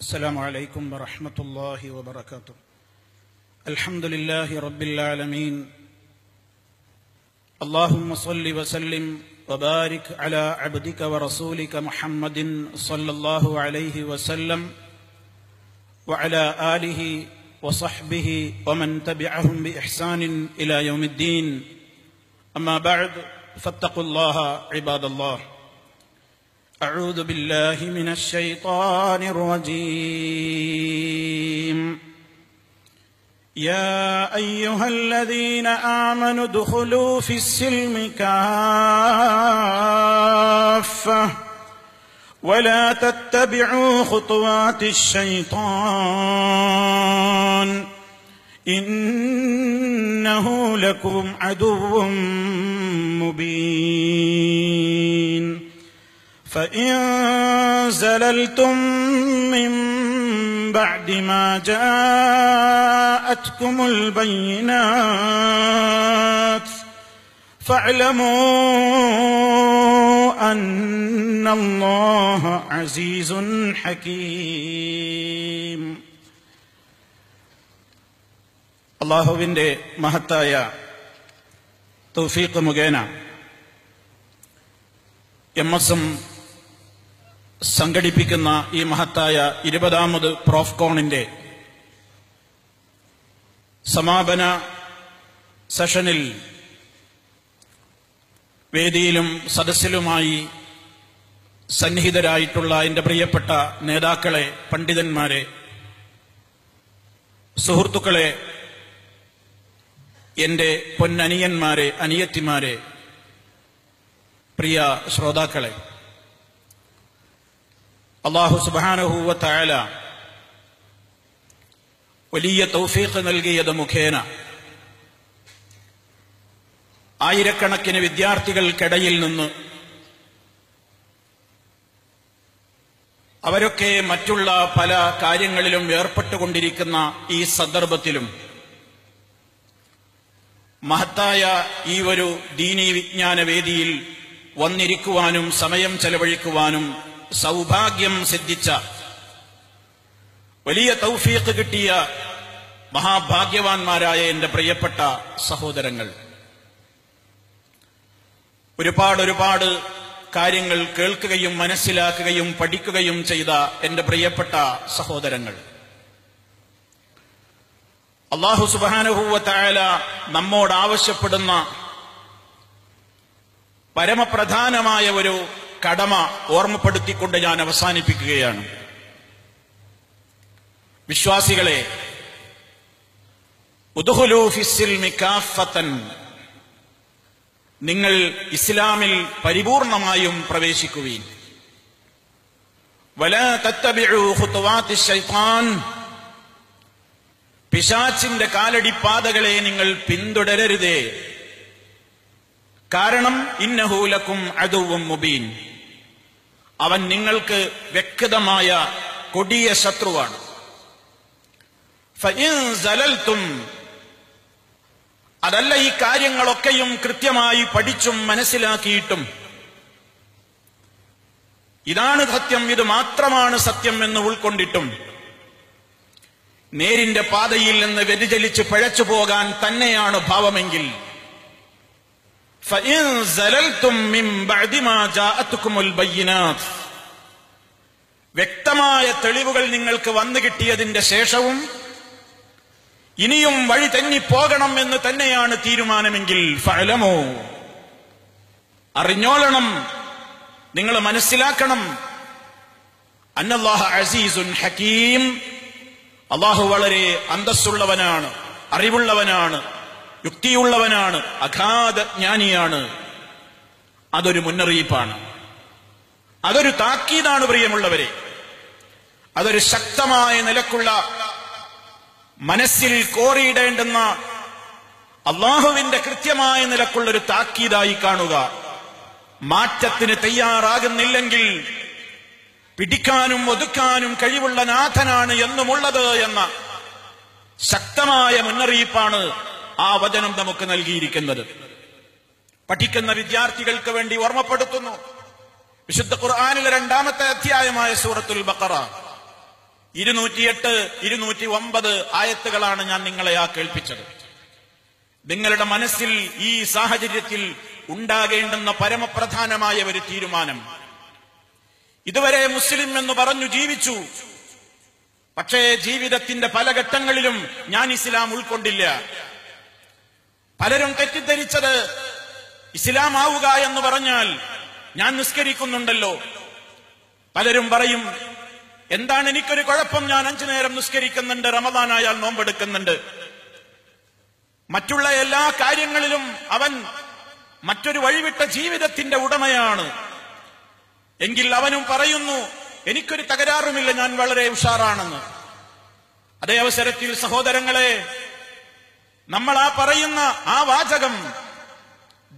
السلام عليكم ورحمة الله وبركاته. الحمد لله رب العالمين. اللهم صل وسلم وبارك على عبدك ورسولك محمد صلى الله عليه وسلم وعلى آله وصحبه ومن تبعهم بإحسان إلى يوم الدين. أما بعد فاتقوا الله عباد الله. أعوذ بالله من الشيطان الرجيم. يا أيها الذين آمنوا ادخلوا في السلم كافة ولا تتبعوا خطوات الشيطان إنه لكم عدو مبين. فإن زللتم من بعد ما جاءتكم البينات فاعلموا أن الله عزيز حكيم. അല്ലാഹുവിന്റെ മഹത്തായ തൗഫീഖ് മുഖേന എംഎസ്എം സംഘടിപ്പിക്കുന്ന ഈ മഹത്തായ 20ാമത് പ്രോഫ്കോണിന്റെ സമാപന സെഷനിൽ വേദിയിലും സദസ്സിലുമായി സന്നിഹിതരായിട്ടുള്ള എന്റെ പ്രിയപ്പെട്ട നേതാക്കളെ, പണ്ഡിതന്മാരെ, സുഹൃത്തുക്കളെ, എന്റെ പൊന്നനിയന്മാരെ, അനിയത്തിമാരെ, പ്രിയ ശ്രോതാക്കളെ, അല്ലാഹു സുബ്ഹാനഹു വ തആല വലിയ തൗഫീഖ് നൽകിയത് മുഖേന ആയിരക്കണക്കിന് വിദ്യാർത്ഥികൾക്കിടയിൽ നിന്ന് അവരൊക്കെ മറ്റുള്ള പല കാര്യങ്ങളിലും ഏർപ്പെട്ടുകൊണ്ടിരിക്കുന്ന ഈ സന്ദർഭത്തിലും മഹത്തായ ഈ ഒരു ദീനീ വിജ്ഞാന വേദിയിൽ വന്നിരിക്കുവാനും സമയം ചെലവഴിക്കുവാനും സൗഭാഗ്യം സിദ്ധിച്ച, വലിയ തൗഫീഖ് കിട്ടിയ മഹാഭാഗ്യവാന്മാരായ എന്റെ പ്രിയപ്പെട്ട സഹോദരങ്ങൾ, ഒരുപാട് കാര്യങ്ങൾ കേൾക്കുകയും മനസ്സിലാക്കുകയും പഠിക്കുകയും ചെയ്ത എന്റെ പ്രിയപ്പെട്ട സഹോദരങ്ങൾ, അല്ലാഹു സുബ്ഹാനഹു വ തആല നമ്മോട് ആവശ്യപ്പെടുന്ന പരമപ്രധാനമായ ഒരു കടമ ഓർമ്മപ്പെടുത്തിക്കൊണ്ട് ഞാൻ അവസാനിപ്പിക്കുകയാണ്. വിശ്വാസികളെ, ഉദ്ഖുലൂ ഫിസ്സിൽമി കാഫത്തൻ, നിങ്ങൾ ഇസ്ലാമിൽ പരിപൂർണമായും പ്രവേശിക്കുവീൻ. വലാ തത്തബിഉ ഖുതുവാത്തി ശൈത്താൻ, പിശാചിന്റെ കാലടിപ്പാതകളെ നിങ്ങൾ പിന്തുടരരുതേ. കാരണം ഇന്നഹു ലക്കും അദുവ്വും മുബീൻ, അവൻ നിങ്ങൾക്ക് വ്യക്തമായ കൊടിയ ശത്രുവാണ്. ഫഇൻ സലൽതും, അതല്ല ഈ കാര്യങ്ങളൊക്കെയും കൃത്യമായി പഠിച്ചും മനസ്സിലാക്കിയിട്ടും ഇതാണ് സത്യം, ഇത് മാത്രമാണ് സത്യം എന്ന് ഉൾക്കൊണ്ടിട്ടും നേരിന്റെ പാതയിൽ നിന്ന് വ്യതിചലിച്ച് പിഴച്ചു പോകാൻ തന്നെയാണ് ഭാവമെങ്കിൽ فإن زللتم من بعد ما جاءتكم البينات, വ്യക്തമായ തെളിവുകൾ നിങ്ങൾക്ക് വന്നു കിട്ടിയതിന്റെ ശേഷവും ഇനിയും വഴി തെന്നിപ്പോകണം എന്ന് തന്നെയാണ് തീരുമാനമെങ്കിൽ ഫഅലമു, അറിഞ്ഞോളണം, നിങ്ങൾ മനസ്സിലാക്കണം, അന്നല്ലാഹ അസീസുൻ ഹകീം, അല്ലാഹു വളരെ അന്തസ്സുള്ളവനാണ്, അറിവുള്ളവനാണ്, യുക്തിയുള്ളവനാണ്, അഗാധ ജ്ഞാനിയാണ്. അതൊരു മുന്നറിയിപ്പാണ്, അതൊരു താക്കീതാണ് പ്രിയമുള്ളവരെ. അതൊരു ശക്തമായ നിലക്കുള്ള മനസ്സിൽ കോറിയിടേണ്ടുന്ന അല്ലാഹുവിന്റെ കൃത്യമായ നിലക്കുള്ളൊരു താക്കീതായി കാണുക. മാറ്റത്തിന് തയ്യാറാകുന്നില്ലെങ്കിൽ പിടിക്കാനും ഒതുക്കാനും കഴിവുള്ള നാഥനാണ് എന്നുമുള്ളത് എന്ന ശക്തമായ മുന്നറിയിപ്പാണ് ആ വചനം നമുക്ക് നൽകിയിരിക്കുന്നത്. പഠിക്കുന്ന വിദ്യാർത്ഥികൾക്ക് വേണ്ടി ഓർമ്മപ്പെടുത്തുന്നു. വിശുദ്ധ ഖുർആനിലെ 2ാമത്തെ അധ്യായമായ സൂറത്തുൽ ബഖറ 208, 209 ആയത്തുകളാണ് ഞാൻ നിങ്ങളെ കേൾപ്പിച്ചത്. നിങ്ങളുടെ മനസ്സിൽ ഈ സാഹചര്യത്തിൽ ഉണ്ടാകേണ്ടുന്ന പരമപ്രധാനമായ ഒരു തീരുമാനം. ഇതുവരെ മുസ്ലിം എന്ന് പറഞ്ഞു ജീവിച്ചു. പക്ഷേ ജീവിതത്തിന്റെ പല ഘട്ടങ്ങളിലും ഞാൻ ഇസ്ലാം ഉൾക്കൊണ്ടില്ല. പലരും തെറ്റിദ്ധരിച്ചത് ഇസ്ലാം ആവുക എന്ന് പറഞ്ഞാൽ ഞാൻ നിസ്കരിക്കുന്നുണ്ടല്ലോ. പലരും പറയും, എന്താണ് എനിക്കൊരു കുഴപ്പം, ഞാൻ 5 നേരം നിസ്കരിക്കുന്നുണ്ട്, റമദാനായാൽ നോമ്പെടുക്കുന്നുണ്ട്. മറ്റുള്ള എല്ലാ കാര്യങ്ങളിലും അവൻ മറ്റൊരു വഴിവിട്ട ജീവിതത്തിന്റെ ഉടമയാണ് എങ്കിൽ അവനും പറയുന്നു, എനിക്കൊരു തകരാറുമില്ല, ഞാൻ വളരെ ഉഷാറാണെന്ന്. അതേ അവസരത്തിൽ സഹോദരങ്ങളെ, നമ്മൾ ആ പറയുന്ന ആ വാചകം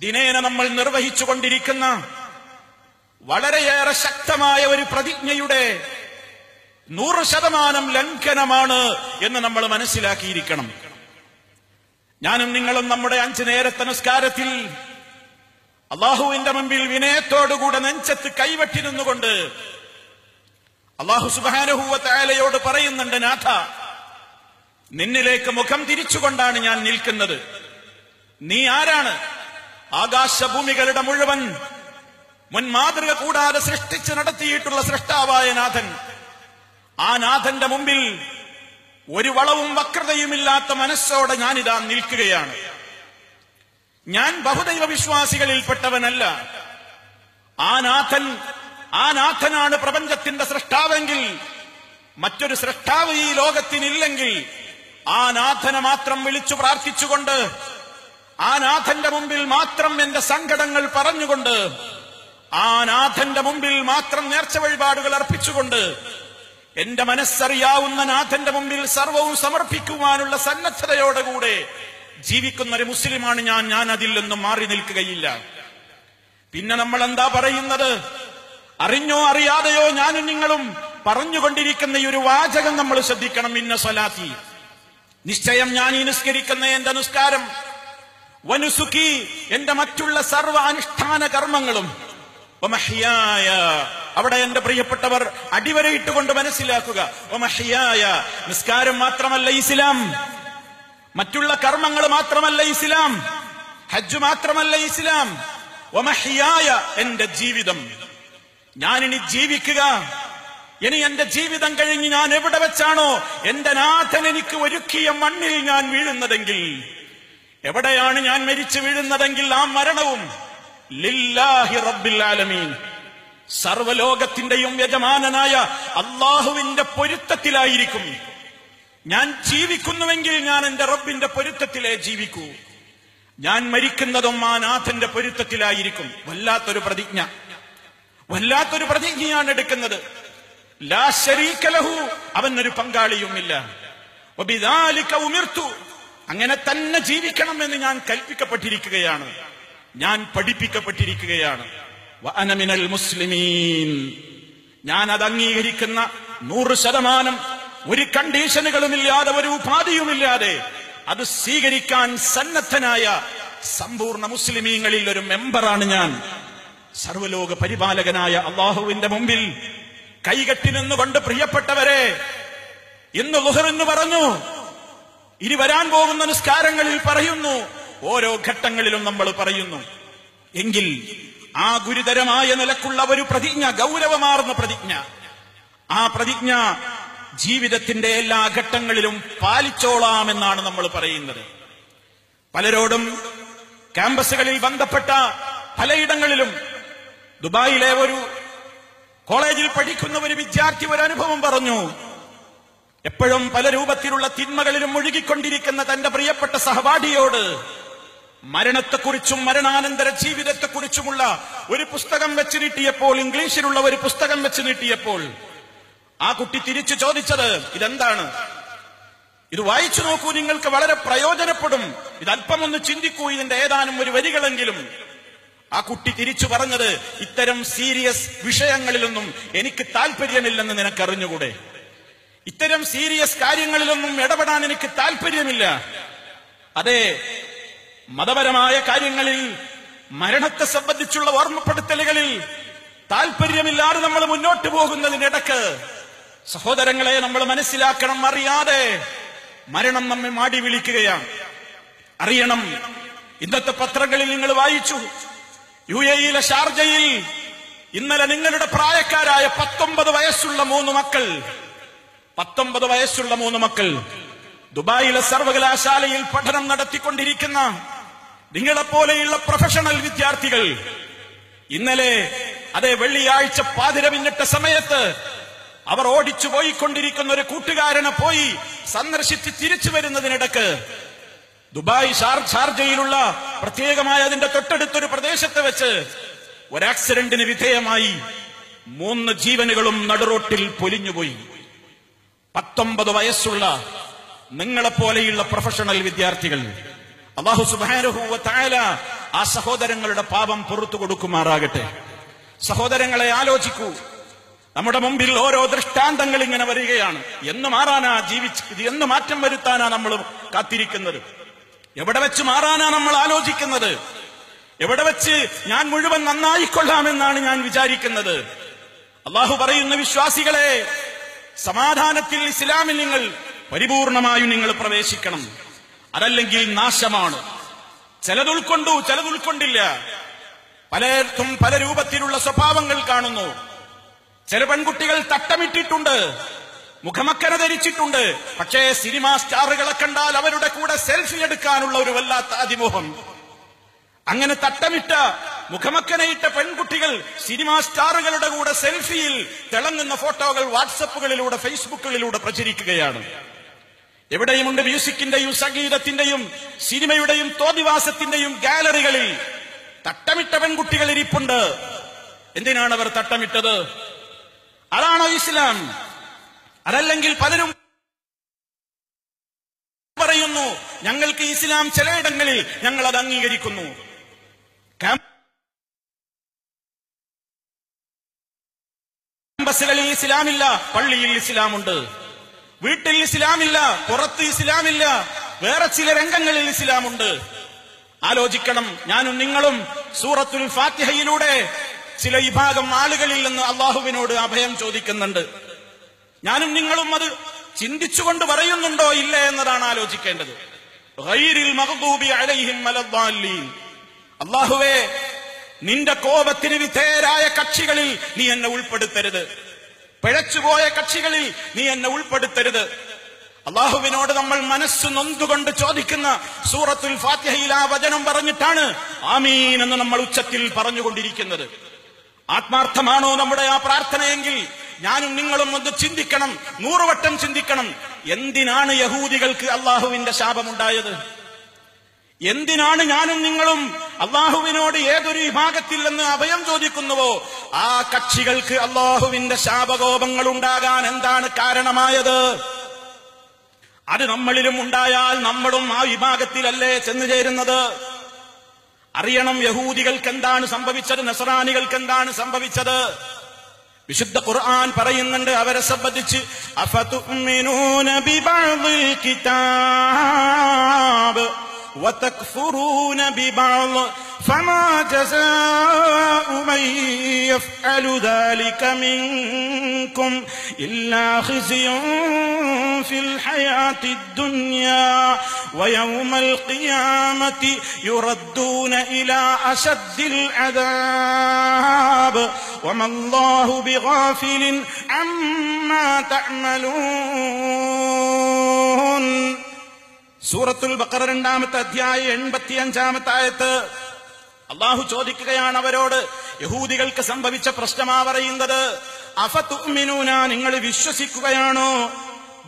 ദിനേന നമ്മൾ നിർവഹിച്ചുകൊണ്ടിരിക്കുന്ന വളരെയേറെ ശക്തമായ ഒരു പ്രതിജ്ഞയുടെ 100% ലംഘനമാണ് എന്ന് നമ്മൾ മനസ്സിലാക്കിയിരിക്കണം. ഞാനും നിങ്ങളും നമ്മുടെ 5 നേരത്തെ നിസ്കാരത്തിൽ അള്ളാഹുവിന്റെ മുമ്പിൽ വിനയത്തോടുകൂടെ നെഞ്ചത്ത് കൈവെട്ടി നിന്നുകൊണ്ട് അള്ളാഹു സുബ്ഹാനഹു വ തആലയോട് പറയുന്നുണ്ട്, നാഥ, നിന്നിലേക്ക് മുഖം തിരിച്ചുകൊണ്ടാണ് ഞാൻ നിൽക്കുന്നത്. നീ ആരാണ്? ആകാശഭൂമികളുടെ മുഴുവൻ മുൻ മാതൃക കൂടാതെ സൃഷ്ടിച്ച് നടത്തിയിട്ടുള്ള സൃഷ്ടാവായ നാഥൻ. ആ നാഥന്റെ മുമ്പിൽ ഒരു വളവും വക്രതയുമില്ലാത്ത മനസ്സോടെ ഞാനിതാ നിൽക്കുകയാണ്. ഞാൻ ബഹുദൈവ വിശ്വാസികളിൽപ്പെട്ടവനല്ല. ആ നാഥനാണ് പ്രപഞ്ചത്തിന്റെ സൃഷ്ടാവെങ്കിൽ, മറ്റൊരു സൃഷ്ടാവ് ഈ ലോകത്തിനില്ലെങ്കിൽ ആ നാഥനെ മാത്രം വിളിച്ചു പ്രാർത്ഥിച്ചുകൊണ്ട്, ആ നാഥന്റെ മുമ്പിൽ മാത്രം എന്റെ സങ്കടങ്ങൾ പറഞ്ഞുകൊണ്ട്, ആ നാഥന്റെ മുമ്പിൽ മാത്രം നേർച്ച വഴിപാടുകൾ അർപ്പിച്ചുകൊണ്ട്, എന്റെ മനസ്സറിയാവുന്ന നാഥന്റെ മുമ്പിൽ സർവവും സമർപ്പിക്കുവാനുള്ള സന്നദ്ധതയോടുകൂടെ ജീവിക്കുന്ന ഒരു മുസ്ലിമാണ് ഞാൻ അതിൽ നിന്നും മാറി നിൽക്കുകയില്ല. പിന്നെ നമ്മൾ എന്താ പറയുന്നത്? അറിഞ്ഞോ അറിയാതെയോ ഞാനും നിങ്ങളും പറഞ്ഞുകൊണ്ടിരിക്കുന്ന ഈ ഒരു വാചകം നമ്മൾ ശ്രദ്ധിക്കണം. ഇന്ന സ്വലാത്തി, നിശ്ചയം ഞാൻ ഈ നിസ്കരിക്കുന്ന എന്റെ നിസ്കാരം, വനുസുഖി, എന്റെ മറ്റുള്ള സർവ്വ അനുഷ്ഠാന കർമ്മങ്ങളും, വമഹ്യായ, അവിടെ എന്റെ പ്രിയപ്പെട്ടവർ അടിവരയിട്ടുകൊണ്ട് മനസ്സിലാക്കുക, വമഹ്യായ, നിസ്കാരം മാത്രമല്ല ഇസ്ലാം, മറ്റുള്ള കർമ്മങ്ങൾ മാത്രമല്ല ഇസ്ലാം, ഹജ്ജ് മാത്രമല്ല ഇസ്ലാം, വമഹ്യായ, എന്റെ ജീവിതം. ഞാനിനി ജീവിക്കുക, ഇനി എന്റെ ജീവിതം കഴിഞ്ഞ് ഞാൻ എവിടെ വെച്ചാണോ എന്റെ നാഥൻ എനിക്ക് ഒരുക്കിയ മണ്ണിൽ ഞാൻ വീഴുന്നതെങ്കിൽ, എവിടെയാണ് ഞാൻ മരിച്ചു വീഴുന്നതെങ്കിൽ ആ മരണവും ലില്ലാഹി റബ്ബിൽ ആലമീൻ, സർവലോകത്തിന്റെയും യജമാനനായ അള്ളാഹുവിന്റെ പൊരുത്തത്തിലായിരിക്കും. ഞാൻ ജീവിക്കുന്നുവെങ്കിൽ ഞാൻ എന്റെ റബ്ബിന്റെ പൊരുത്തത്തിലേ ജീവിക്കൂ. ഞാൻ മരിക്കുന്നതും ആ നാഥന്റെ പൊരുത്തത്തിലായിരിക്കും. വല്ലാത്തൊരു പ്രതിജ്ഞ, വല്ലാത്തൊരു പ്രതിജ്ഞയാണ് എടുക്കുന്നത്. ലാ ശരീക ലഹു, അവനൊരു പങ്കാളിയുമില്ല. വബിദാലിക ഉമിർതു, അങ്ങനെ തന്നെ ജീവിക്കണമെന്ന് ഞാൻ കൽപ്പിക്കപ്പെട്ടിരിക്കുകയാണ്, ഞാൻ പഠിപ്പിക്കപ്പെട്ടിരിക്കുകയാണ്. വഅന മിനൽ മുസ്ലിമീൻ, ഞാൻ അത് അംഗീകരിക്കുന്ന 100%, ഒരു കണ്ടീഷനുകളുമില്ലാതെ, ഒരു ഉപാധിയുമില്ലാതെ അത് സ്വീകരിക്കാൻ സന്നദ്ധനായ സമ്പൂർണ്ണ മുസ്ലിമീങ്ങളിൽ ഒരു മെമ്പറാണ് ഞാൻ. സർവലോക പരിപാലകനായ അള്ളാഹുവിന്റെ മുമ്പിൽ കൈകെട്ടി നിന്നുകൊണ്ട്, പ്രിയപ്പെട്ടവരെ, ഇന്ന് ളുഹർ എന്ന് പറഞ്ഞു, ഇനി വരാൻ പോകുന്ന നിസ്കാരങ്ങളിൽ പറയുന്നു, ഓരോ ഘട്ടങ്ങളിലും നമ്മൾ പറയുന്നു. എങ്കിൽ ആ ഗുരുതരമായ നിലക്കുള്ള ഒരു പ്രതിജ്ഞ, ഗൗരവമാർന്ന പ്രതിജ്ഞ, ആ പ്രതിജ്ഞ ജീവിതത്തിന്റെ എല്ലാ ഘട്ടങ്ങളിലും പാലിച്ചോളാമെന്നാണ് നമ്മൾ പറയുന്നത്. പലരോടും ക്യാമ്പസുകളിൽ ബന്ധപ്പെട്ട പലയിടങ്ങളിലും, ദുബായിലെ ഒരു കോളേജിൽ പഠിക്കുന്ന ഒരു വിദ്യാർത്ഥി ഒരു അനുഭവം പറഞ്ഞു. എപ്പോഴും പല രൂപത്തിലുള്ള തിന്മകളിലും മുഴുകിക്കൊണ്ടിരിക്കുന്ന തന്റെ പ്രിയപ്പെട്ട സഹപാഠിയോട് മരണത്തെക്കുറിച്ചും മരണാനന്തര ജീവിതത്തെക്കുറിച്ചുമുള്ള ഒരു പുസ്തകം വെച്ച് നീട്ടിയപ്പോൾ, ഇംഗ്ലീഷിലുള്ള ഒരു പുസ്തകം വെച്ച് നീട്ടിയപ്പോൾ, ആ കുട്ടി തിരിച്ചു ചോദിച്ചത്, ഇതെന്താണ്? ഇത് വായിച്ചു നോക്കൂ, നിങ്ങൾക്ക് വളരെ പ്രയോജനപ്പെടും, ഇതല്പം ഒന്ന് ചിന്തിക്കൂ, ഇതിന്റെ ഏതാനും ഒരു വരികളെങ്കിലും. ആ കുട്ടി തിരിച്ചു പറഞ്ഞത്, ഇത്തരം സീരിയസ് വിഷയങ്ങളിലൊന്നും എനിക്ക് താല്പര്യമില്ലെന്ന് നിനക്കറിഞ്ഞുകൂടെ? ഇത്തരം സീരിയസ് കാര്യങ്ങളിലൊന്നും ഇടപെടാൻ എനിക്ക് താല്പര്യമില്ല. അതെ, മതപരമായ കാര്യങ്ങളിൽ, മരണത്തെ സംബന്ധിച്ചുള്ള ഓർമ്മപ്പെടുത്തലുകളിൽ താല്പര്യമില്ലാതെ നമ്മൾ മുന്നോട്ട് പോകുന്നതിനിടക്ക് സഹോദരങ്ങളെ, നമ്മൾ മനസ്സിലാക്കണം, അറിയാതെ മരണം നമ്മെ മാടി വിളിക്കുകയാണ്. അറിയണം, ഇന്നത്തെ പത്രങ്ങളിൽ നിങ്ങൾ വായിച്ചു, UAE-യിലെ ഷാർജയിൽ ഇന്നലെ നിങ്ങളുടെ പ്രായക്കാരായ 19 വയസ്സുള്ള 3 മക്കൾ 19 വയസ്സുള്ള 3 മക്കൾ ദുബായിലെ സർവകലാശാലയിൽ പഠനം നടത്തിക്കൊണ്ടിരിക്കുന്ന നിങ്ങളെപ്പോലെയുള്ള പ്രൊഫഷണൽ വിദ്യാർത്ഥികൾ ഇന്നലെ അതേ വെള്ളിയാഴ്ച പാതിര പിന്നിട്ട സമയത്ത് അവർ ഓടിച്ചു പോയിക്കൊണ്ടിരിക്കുന്ന ഒരു കൂട്ടുകാരനെ പോയി സന്ദർശിച്ച് തിരിച്ചു വരുന്നതിനിടക്ക് ദുബായ് ഷാർജയിലുള്ള പ്രത്യേകമായ അതിന്റെ തൊട്ടടുത്തൊരു പ്രദേശത്ത് വെച്ച് ഒരു ആക്സിഡന്റിന് വിധേയമായി 3 ജീവനുകളും നടുറോട്ടിൽ പൊലിഞ്ഞുപോയി. 19 വയസ്സുള്ള നിങ്ങളെപ്പോലെയുള്ള പ്രൊഫഷണൽ വിദ്യാർത്ഥികൾ. അല്ലാഹു സുബ്ഹാനഹു വ തആല ആ സഹോദരങ്ങളുടെ പാപം പുറത്തു കൊടുക്കുമാറാകട്ടെ. സഹോദരങ്ങളെ, ആലോചിക്കൂ, നമ്മുടെ മുമ്പിൽ ഓരോ ദൃഷ്ടാന്തങ്ങൾ ഇങ്ങനെ വരികയാണ്. എന്ന് മാറാനാ എന്ന് മാറ്റം വരുത്താനാ നമ്മൾ കാത്തിരിക്കുന്നത്? എവിടെ വെച്ച് മാറാനാ നമ്മൾ ആലോചിക്കുന്നത്? എവിടെ വെച്ച് ഞാൻ മുഴുവൻ നന്നായിക്കൊള്ളാമെന്നാണ് ഞാൻ വിചാരിക്കുന്നത്? അള്ളാഹു പറയുന്ന വിശ്വാസികളെ, സമാധാനത്തിൽ ഇസ്ലാമിൽ നിങ്ങൾ പരിപൂർണമായും നിങ്ങൾ പ്രവേശിക്കണം. അതല്ലെങ്കിൽ നാശമാണ്. ചിലത് ഉൾക്കൊണ്ടു, ചിലത് ഉൾക്കൊണ്ടില്ല. പലർക്കും പല രൂപത്തിലുള്ള സ്വഭാവങ്ങൾ കാണുന്നു. ചില പെൺകുട്ടികൾ തട്ടമിട്ടിട്ടുണ്ട്, മുഖമക്കന ധരിച്ചിട്ടുണ്ട്. പക്ഷേ സിനിമാ സ്റ്റാറുകളെ കണ്ടാൽ അവരുടെ കൂടെ സെൽഫി എടുക്കാനുള്ള ഒരു വല്ലാത്ത അതിമോഹം. അങ്ങനെ തട്ടമിട്ട മുഖമക്കനയിട്ട പെൺകുട്ടികൾ സിനിമാ സ്റ്റാറുകളുടെ കൂടെ സെൽഫിയിൽ തിളങ്ങുന്ന ഫോട്ടോകൾ വാട്സപ്പുകളിലൂടെ ഫേസ്ബുക്കുകളിലൂടെ പ്രചരിക്കുകയാണ്. എവിടെയുമുണ്ട് മ്യൂസിക്കിന്റെയും സംഗീതത്തിന്റെയും സിനിമയുടെയും തോന്നിവാസത്തിന്റെയും ഗാലറികളിൽ തട്ടമിട്ട പെൺകുട്ടികൾ ഇരിപ്പുണ്ട്. എന്തിനാണ് അവർ തട്ടമിട്ടത്? അതാണോ ഇസ്ലാം? അതല്ലെങ്കിൽ പലരും പറയുന്നു, ഞങ്ങൾക്ക് ഇസ്ലാം ചിലയിടങ്ങളിൽ ഞങ്ങൾ അത് അംഗീകരിക്കുന്നു. ക്യാമ്പസുകളിൽ ഇസ്ലാമില്ല, പള്ളിയിൽ ഇസ്ലാമുണ്ട്. വീട്ടിൽ ഇസ്ലാമില്ല, പുറത്ത് ഇസ്ലാമില്ല, വേറെ ചില രംഗങ്ങളിൽ ഇസ്ലാമുണ്ട്. ആലോചിക്കണം. ഞാനും നിങ്ങളും സൂറത്തുൽ ഫാത്തിഹയിലൂടെ ചില വിഭാഗം ആളുകളിൽ നിന്ന് അള്ളാഹുവിനോട് അഭയം ചോദിക്കുന്നുണ്ട്. ഞാനും നിങ്ങളും അത് ചിന്തിച്ചുകൊണ്ട് പറയുന്നുണ്ടോ ഇല്ല എന്നതാണ് ആലോചിക്കേണ്ടത്. ഗൈറിൽ മഗ്ദൂബി അലൈഹിം വലദ്ദാല്ലീൻ. അള്ളാഹുവേ, നിന്റെ കോപത്തിന് വിധേയരായ കക്ഷികളിൽ നീ എന്നെ ഉൾപ്പെടുത്തരുത്. പിഴച്ചുപോയ കക്ഷികളിൽ നീ എന്നെ ഉൾപ്പെടുത്തരുത്. അള്ളാഹുവിനോട് നമ്മൾ മനസ്സ് നൊന്തുകൊണ്ട് ചോദിക്കുന്ന സൂറത്തുൽ ഫാത്തിഹയിൽ ആ വചനം പറഞ്ഞിട്ടാണ് ആമീൻ എന്ന് നമ്മൾ ഉച്ചത്തിൽ പറഞ്ഞുകൊണ്ടിരിക്കുന്നത്. ആത്മാർത്ഥമാണോ നമ്മുടെ ആ പ്രാർത്ഥനയെങ്കിൽ ഞാനും നിങ്ങളും ഒന്ന് ചിന്തിക്കണം, 100 വട്ടം ചിന്തിക്കണം. എന്തിനാണ് യഹൂദികൾക്ക് അള്ളാഹുവിന്റെ ശാപമുണ്ടായത്? എന്തിനാണ് ഞാനും നിങ്ങളും അള്ളാഹുവിനോട് ഏതൊരു വിഭാഗത്തിൽ നിന്ന് അഭയം ചോദിക്കുന്നുവോ ആ കക്ഷികൾക്ക് അള്ളാഹുവിന്റെ ശാപകോപങ്ങൾ ഉണ്ടാകാൻ എന്താണ് കാരണമായത്? അത് നമ്മളിലും ഉണ്ടായാൽ നമ്മളും ആ വിഭാഗത്തിലല്ലേ ചെന്നു ചേരുന്നത്? അറിയണം, യഹൂദികൾക്ക് എന്താണ് സംഭവിച്ചത്, നസ്രാനികൾക്ക് എന്താണ് സംഭവിച്ചത്? വിശുദ്ധ ഖുർആൻ പറയുന്നുണ്ട് അവരെ സംബന്ധിച്ച്, അഫതുഅ്മിനൂന ബിബഅദിൽ കിതാബ് വതക്ഫുറൂന ബിബഅദ് ഫമാ ജസാഉ മൻ യഫ്അലു ദാലിക മിൻകും ഇല്ലാ ഖിസ്യുൻ ഫിൽ ഹയാത്തിദ് ദുനിയാ വയൗമൽ ഖിയാമത്തി യുറദ്ദൂന ഇലാ അശദ്ദിൽ അദാബ് വമല്ലാഹു ബിഗാഫിലിൻ അമ്മാ തഅമലൂൻ. സൂറത്തുൽ ബഖറ 2-ാമത്തെ അധ്യായം 85-ാമത്തെ ആയത്ത്. അള്ളാഹു ചോദിക്കുകയാണ് അവരോട്, യഹൂദികൾക്ക് സംഭവിച്ച പ്രശ്നമാ പറയുന്നത്. അഫതുഅ്മിനൂന, നിങ്ങൾ വിശ്വസിക്കുകയാണോ?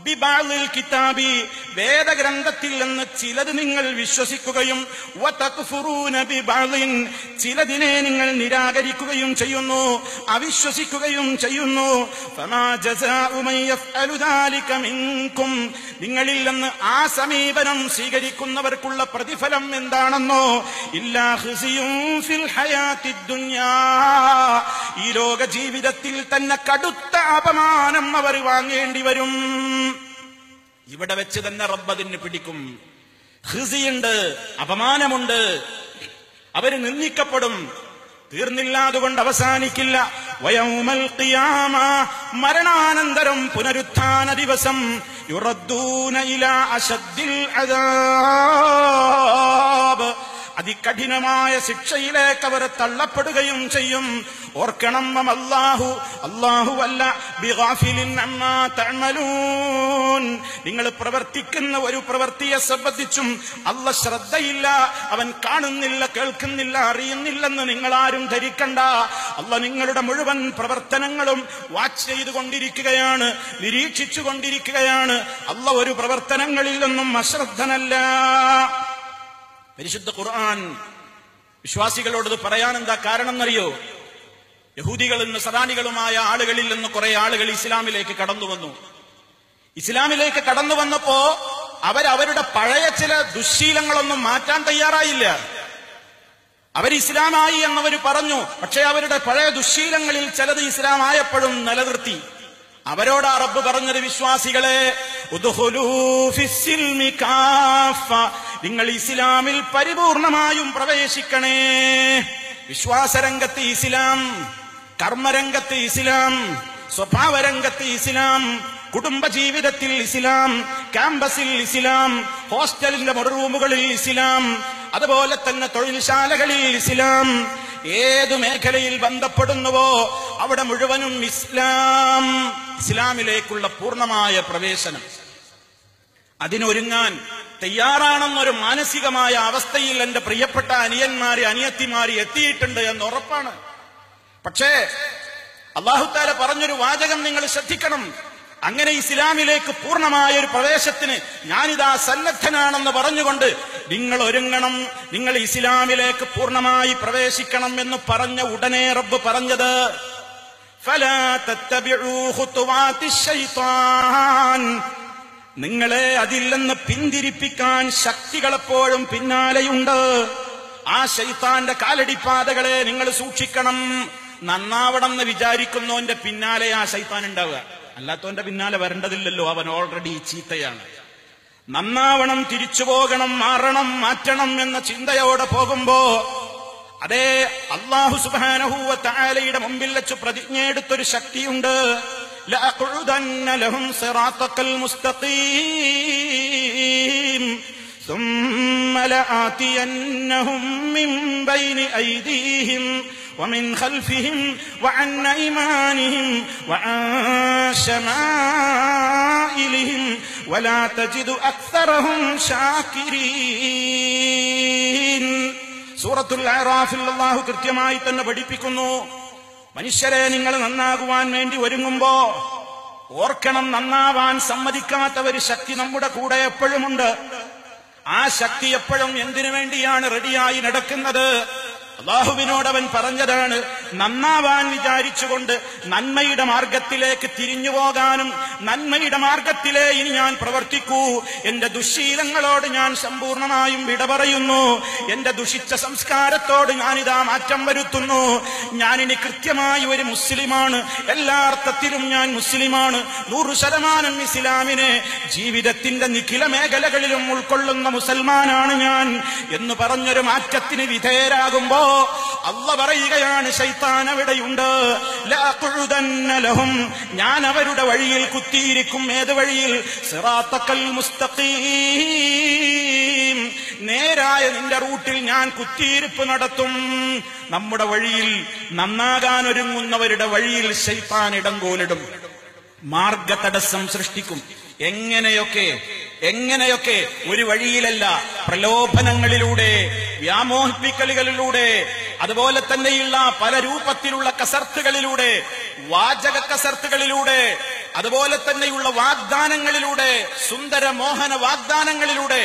ബിബഅദിൽ കിതാബി, വേദഗ്രന്ഥത്തിൽ നിന്ന് ചിലത് നിങ്ങൾ വിശ്വസിക്കുകയും വതക്ഫുറൂന ബിബഅദിൻ, ചിലതിനെ നിങ്ങൾ നിരാകരിക്കുകയും ചെയ്യുന്നു, അവിശ്വസിക്കുകയും ചെയ്യുന്നു. ഫമാ ജസാഉ മൻ യഫ്അലു ദാലിക മിൻകും, നിങ്ങളിൽ നിന്ന് ആ സമീപനം സ്വീകരിക്കുന്നവർക്കുള്ള പ്രതിഫലം എന്താണെന്നോ? ഇല്ലാ ഖിസ്യുൻ ഫിൽ ഹയാത്തിദ് ദുനിയാ, ഈ ലോക ജീവിതത്തിൽ തന്നെ കടുത്ത അപമാനം അവർ വാങ്ങേണ്ടി വരും. ഇവിടെ വെച്ച് തന്നെ റബ്ബതിന് പിടിക്കും. ഖിസിയുണ്ട്, അപമാനമുണ്ട്, അവര് നിന്ദിക്കപ്പെടും. തീർന്നില്ല, അതുകൊണ്ട് അവസാനിക്കില്ല. വയൗമൽ ഖിയാമ, മരണാനന്തരം പുനരുത്ഥാന ദിവസം, യുറദ്ദൂന ഇലാ അശദ്ദിൽ അദാബ്, അതികഠിനമായ ശിക്ഷയിലേക്ക് അവർ തള്ളപ്പെടുകയും ചെയ്യും. ഓർക്കണം, അല്ലാഹുവല്ല ബിഗാഫിലിൻ അമ്മാ തഅമലൂൻ, നിങ്ങൾ പ്രവർത്തിക്കുന്ന ഒരു പ്രവൃത്തിയെ സംബന്ധിച്ചും അല്ലാഹ് ശ്രദ്ധയില്ല, അവൻ കാണുന്നില്ല, കേൾക്കുന്നില്ല, അറിയുന്നില്ലെന്ന് നിങ്ങൾ ആരും ധരിക്കണ്ട. അല്ലാഹ് നിങ്ങളുടെ മുഴുവൻ പ്രവർത്തനങ്ങളും വാച്ച് ചെയ്തുകൊണ്ടിരിക്കുകയാണ്, നിരീക്ഷിച്ചുകൊണ്ടിരിക്കുകയാണ്. അല്ലാഹ് ഒരു പ്രവർത്തനങ്ങളിൽ നിന്നും അശ്രദ്ധനല്ല. പരിശുദ്ധ ഖുർആൻ വിശ്വാസികളോട് പറയാൻ എന്താ കാരണം എന്നറിയോ? യഹൂദികളിൽ നിന്ന് സദാനികളുമായ ആളുകളിൽ നിന്ന് കുറെ ആളുകൾ ഇസ്ലാമിലേക്ക് കടന്നു വന്നു. ഇസ്ലാമിലേക്ക് കടന്നു വന്നപ്പോ അവരുടെ പഴയ ചില ദുശ്ശീലങ്ങളൊന്നും മാറ്റാൻ തയ്യാറായില്ല. അവർ ഇസ്ലാമായി എന്നവർ പറഞ്ഞു, പക്ഷെ അവരുടെ പഴയ ദുശ്ശീലങ്ങളിൽ ചിലത് ഇസ്ലാമായപ്പോഴും നിലനിർത്തി. അവരോടാ റബ്ബ് പറഞ്ഞത്, വിശ്വാസികളെ, ഉദ്ഖുലൂ ഫിസ്സിൽമി കാഫ, നിങ്ങൾ ഇസ്ലാമിൽ പരിപൂർണമായും പ്രവേശിക്കണേ. വിശ്വാസരംഗത്ത് ഇസ്ലാം, കർമ്മരംഗത്ത് ഇസ്ലാം, സ്വഭാവരംഗത്ത് ഇസ്ലാം, കുടുംബജീവിതത്തിൽ ഇസ്ലാം, ക്യാമ്പസിൽ ഇസ്ലാം, ഹോസ്റ്റലിന്റെ മുറിറൂമുകളിൽ ഇസ്ലാം, അതുപോലെ തന്നെ തൊഴിൽശാലകളിൽ ഇസ്ലാം. ഏതു മേഖലയിൽ ബന്ധപ്പെടുന്നുവോ അവിടെ മുഴുവനും ഇസ്ലാം. ഇസ്ലാമിലേക്കുള്ള പൂർണ്ണമായ പ്രവേശനം, അതിനൊരുങ്ങാൻ തയ്യാറാണെന്നൊരു മാനസികമായ അവസ്ഥയിൽ എന്റെ പ്രിയപ്പെട്ട അനിയന്മാര് അനിയത്തിമാര് എത്തിയിട്ടുണ്ട് എന്ന് ഉറപ്പാണ്. പക്ഷേ അല്ലാഹു തആല പറഞ്ഞൊരു വാചകം നിങ്ങൾ ശ്രദ്ധിക്കണം. അങ്ങനെ ഇസ്ലാമിലേക്ക് പൂർണ്ണമായ ഒരു പ്രവേശത്തിന് ഞാനിതാ സന്നദ്ധനാണെന്ന് പറഞ്ഞുകൊണ്ട് നിങ്ങൾ ഒരുങ്ങണം, നിങ്ങൾ ഇസ്ലാമിലേക്ക് പൂർണ്ണമായി പ്രവേശിക്കണം എന്ന് പറഞ്ഞ ഉടനെ റബ്ബ് പറഞ്ഞത്, ഫലാ തത്തബിഉ ഖുതുവാതിശ് ശൈത്താൻ, നിങ്ങളെ അതിൽ നിന്ന് പിന്തിരിപ്പിക്കാൻ ശക്തികളെപ്പോഴും പിന്നാലെയുണ്ട്. ആ ശൈത്താന്റെ കാലടിപ്പാതകളെ നിങ്ങൾ സൂക്ഷിക്കണം. നന്നാവണം എന്ന് വിചാരിക്കുന്നവന്റെ പിന്നാലെ ആ ശൈത്താൻ ഉണ്ടാവുക, അല്ലാത്തവന്റെ പിന്നാലെ വരേണ്ടതില്ലല്ലോ, അവൻ ഓൾറെഡി ചീത്തയാണ്. നന്നാവണം, തിരിച്ചു പോകണം, മാറണം, മാറ്റണം എന്ന ചിന്തയോടെ പോകുമ്പോ അതേ അല്ലാഹു സുബ്ഹാനഹു വ തആലയുടെ മുമ്പിൽ വെച്ച് പ്രതിജ്ഞയെടുത്തൊരു ശക്തിയുണ്ട്. ലഅഖുദന്ന ലഹും സിറാത്തക്കൽ മുസ്തഖീം ثم لآتينهم من بين أيديهم ومن خلفهم وعن أيمانهم وعن شمائلهم ولا تجد أكثرهم شاكرين. സൂറത്തുൽ അറാഫിൽ അല്ലാഹു കൃത്യമായി തന്നെ പഠിപ്പിക്കുന്നു, മനുഷ്യരെ നിങ്ങൾ നന്നാകുവാൻ വേണ്ടി ഒരുങ്ങുമ്പോ ഓർക്കണം, നന്നാവാൻ സമ്മതിക്കാത്ത ഒരു ശക്തി നമ്മുടെ കൂടെ എപ്പോഴുമുണ്ട്. ആ ശക്തി എപ്പോഴും എന്തിനു വേണ്ടിയാണ് റെഡിയായി നടക്കുന്നത്? അല്ലാഹുവിനോട് അവൻ പറഞ്ഞതാണ്, നന്നാവാൻ വിചാരിച്ചുകൊണ്ട് നന്മയുടെ മാർഗത്തിലേക്ക് തിരിഞ്ഞു പോകാനും, നന്മയുടെ മാർഗത്തിലേ ഇനി ഞാൻ പ്രവർത്തിക്കൂ, എന്റെ ദുശ്ശീലങ്ങളോട് ഞാൻ സമ്പൂർണമായും വിട പറയുന്നു, എന്റെ ദുഷിച്ച സംസ്കാരത്തോട് ഞാനിതാ മാറ്റം വരുത്തുന്നു, ഞാനിനി കൃത്യമായി ഒരു മുസ്ലിമാണ്, എല്ലാ അർത്ഥത്തിലും ഞാൻ മുസ്ലിമാണ്, 100% ഇസ്ലാമിനെ ജീവിതത്തിന്റെ നിഖില മേഖലകളിലും ഉൾക്കൊള്ളുന്ന മുസൽമാനാണ് ഞാൻ എന്ന് പറഞ്ഞൊരു മാറ്റത്തിന് വിധേയരാകുമ്പോ അല്ലാഹ് പറയുകയാണ്, ശൈത്താൻ അവിടെയുണ്ട്. ലഅഖുദന്ന ലഹും, ഞാൻ അവരുടെ വഴിയിൽ കുത്തിയിരിക്കും. ഏത് വഴിയിൽ? സിറാത്തക്കൽ മുസ്തഖീം, നേരായ നിന്റെ റൂട്ടിൽ ഞാൻ കുത്തിയിരിപ്പ് നടത്തും. നമ്മുടെ വഴിയിൽ, നന്നാകാൻ ഒരുങ്ങുന്നവരുടെ വഴിയിൽ ശൈത്താൻ ഇടങ്കോലിടും, മാർഗതടസ്സം സൃഷ്ടിക്കും. എങ്ങനെയൊക്കെ ഒരു വഴിയിലല്ല, പ്രലോഭനങ്ങളിലൂടെ, വ്യാമോഹിപ്പിക്കലുകളിലൂടെ, അതുപോലെ തന്നെയുള്ള പല രൂപത്തിലുള്ള കസർത്തുകളിലൂടെ, വാചക കസർത്തുകളിലൂടെ, അതുപോലെ തന്നെയുള്ള വാഗ്ദാനങ്ങളിലൂടെ, സുന്ദര മോഹന വാഗ്ദാനങ്ങളിലൂടെ,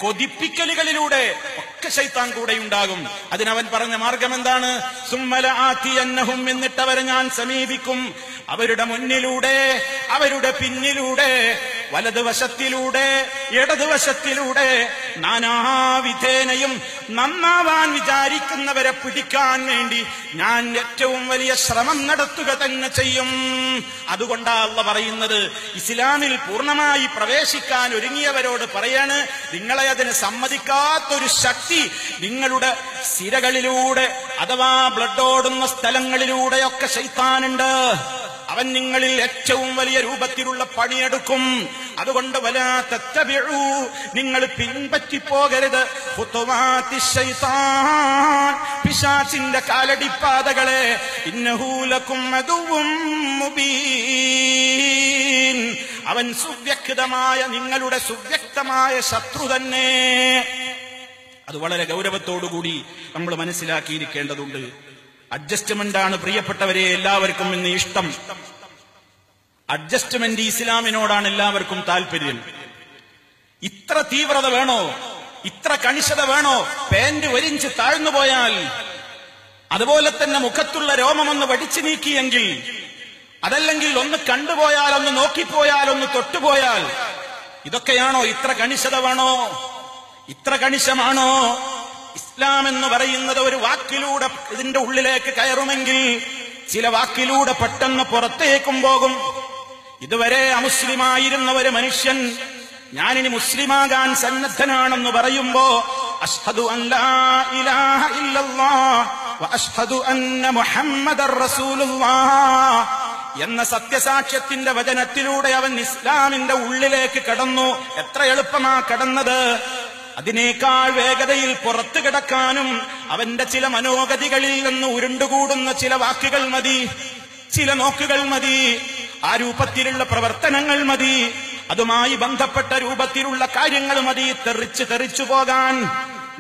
കൊതിപ്പിക്കലുകളിലൂടെ ഒക്കെ ശൈത്താൻ കൂടെ ഉണ്ടാകും. അതിനവൻ പറഞ്ഞ മാർഗം എന്താണ്? സുമ്മല ആതിയന്നഹും, എന്നിട്ടവരെ ഞാൻ സമീപിക്കും, അവരുടെ മുന്നിലൂടെ, അവരുടെ പിന്നിലൂടെ, വലതുവശത്തിലൂടെ, ഇടതുവശത്തിലൂടെ, നാനാവിധേനയും നന്നാവാൻ വിചാരിക്കുന്നവരെ പിടിക്കാൻ വേണ്ടി ഞാൻ ഏറ്റവും വലിയ ശ്രമം നടത്തുക തന്നെ ചെയ്യും. അതുകൊണ്ടാണ് അല്ലാഹു പറയുന്നത്, ഇസ്ലാമിൽ പൂർണ്ണമായി പ്രവേശിക്കാൻ ഒരുങ്ങിയവരോട് പറയാണ്, നിങ്ങളെ അതിന് സമ്മതിക്കാത്തൊരു ശക്തി നിങ്ങളുടെ സിരകളിലൂടെ അഥവാ ബ്ലഡ് ഓടുന്ന സ്ഥലങ്ങളിലൂടെയൊക്കെ ശൈത്താനുണ്ട്. അവൻ നിങ്ങളിൽ ഏറ്റവും വലിയ രൂപത്തിലുള്ള പണിയെടുക്കും. അതുകൊണ്ട് വലാ തത്തബിഉ, നിങ്ങൾ പിൻപറ്റിപ്പോകരുത്, ഖുതുവാതി ശൈത്താൻ, പിശാചിന്റെ കാലടിപ്പാതകളെ. ഇന്നഹു ലകും അദുവ്വും മുബീൻ, അവൻ സുവ്യക്തമായ നിങ്ങളുടെ സുവ്യക്തമായ ശത്രു തന്നെ. അത് വളരെ ഗൗരവത്തോടുകൂടി നമ്മൾ മനസ്സിലാക്കിയിരിക്കേണ്ടതുണ്ട്. അഡ്ജസ്റ്റ്മെന്റാണ് പ്രിയപ്പെട്ടവരെ എല്ലാവർക്കും ഇന്ന് ഇഷ്ടം. അഡ്ജസ്റ്റ്മെന്റ് ഇസ്ലാമിനോടാണ് എല്ലാവർക്കും താല്പര്യം. ഇത്ര തീവ്രത വേണോ, ഇത്ര കണിശത വേണോ? പാന്റ് ഒരിഞ്ച് താഴ്ന്നു പോയാൽ, അതുപോലെ തന്നെ മുഖത്തുള്ള രോമമൊന്ന് വടിച്ചു നീക്കിയെങ്കിൽ, അതല്ലെങ്കിൽ ഒന്ന് കണ്ടുപോയാൽ, ഒന്ന് നോക്കിപ്പോയാൽ, ഒന്ന് തൊട്ടുപോയാൽ, ഇതൊക്കെയാണോ? ഇത്ര കണിശത വേണോ? ഇത്ര കണിശമാണോ? ഇസ്ലാം എന്ന് പറയുന്നത് ഒരു വാക്കിലൂടെ ഇതിന്റെ ഉള്ളിലേക്ക് കയറുമെങ്കിൽ ചില വാക്കിലൂടെ പെട്ടെന്ന് പുറത്തേക്കും പോകും. ഇതുവരെ അമുസ്ലിമായിരുന്ന ഒരു മനുഷ്യൻ ഞാനിനി മുസ്ലിമാകാൻ സന്നദ്ധനാണെന്ന് പറയുമ്പോ അഷ്ഹദു അൻ ലാ ഇലാഹ ഇല്ലല്ലാഹ് വ അഷ്ഹദു അന്ന മുഹമ്മദർ റസൂലുള്ളാഹ് എന്ന സത്യസാക്ഷ്യത്തിന്റെ വചനത്തിലൂടെ അവൻ ഇസ്ലാമിന്റെ ഉള്ളിലേക്ക് കടന്നു. എത്ര എളുപ്പമാ കടന്നത്! അതിനേക്കാൾ വേഗതയിൽ പുറത്തു കിടക്കാനും അവന്റെ ചില മനോഗതികളിൽ നിന്ന് ഉരുണ്ടുകൂടുന്ന ചില വാക്കുകൾ മതി, ചില നോക്കുകൾ മതി, ആ രൂപത്തിലുള്ള പ്രവർത്തനങ്ങൾ മതി, അതുമായി ബന്ധപ്പെട്ട രൂപത്തിലുള്ള കാര്യങ്ങൾ മതി തെറിച്ചു പോകാൻ.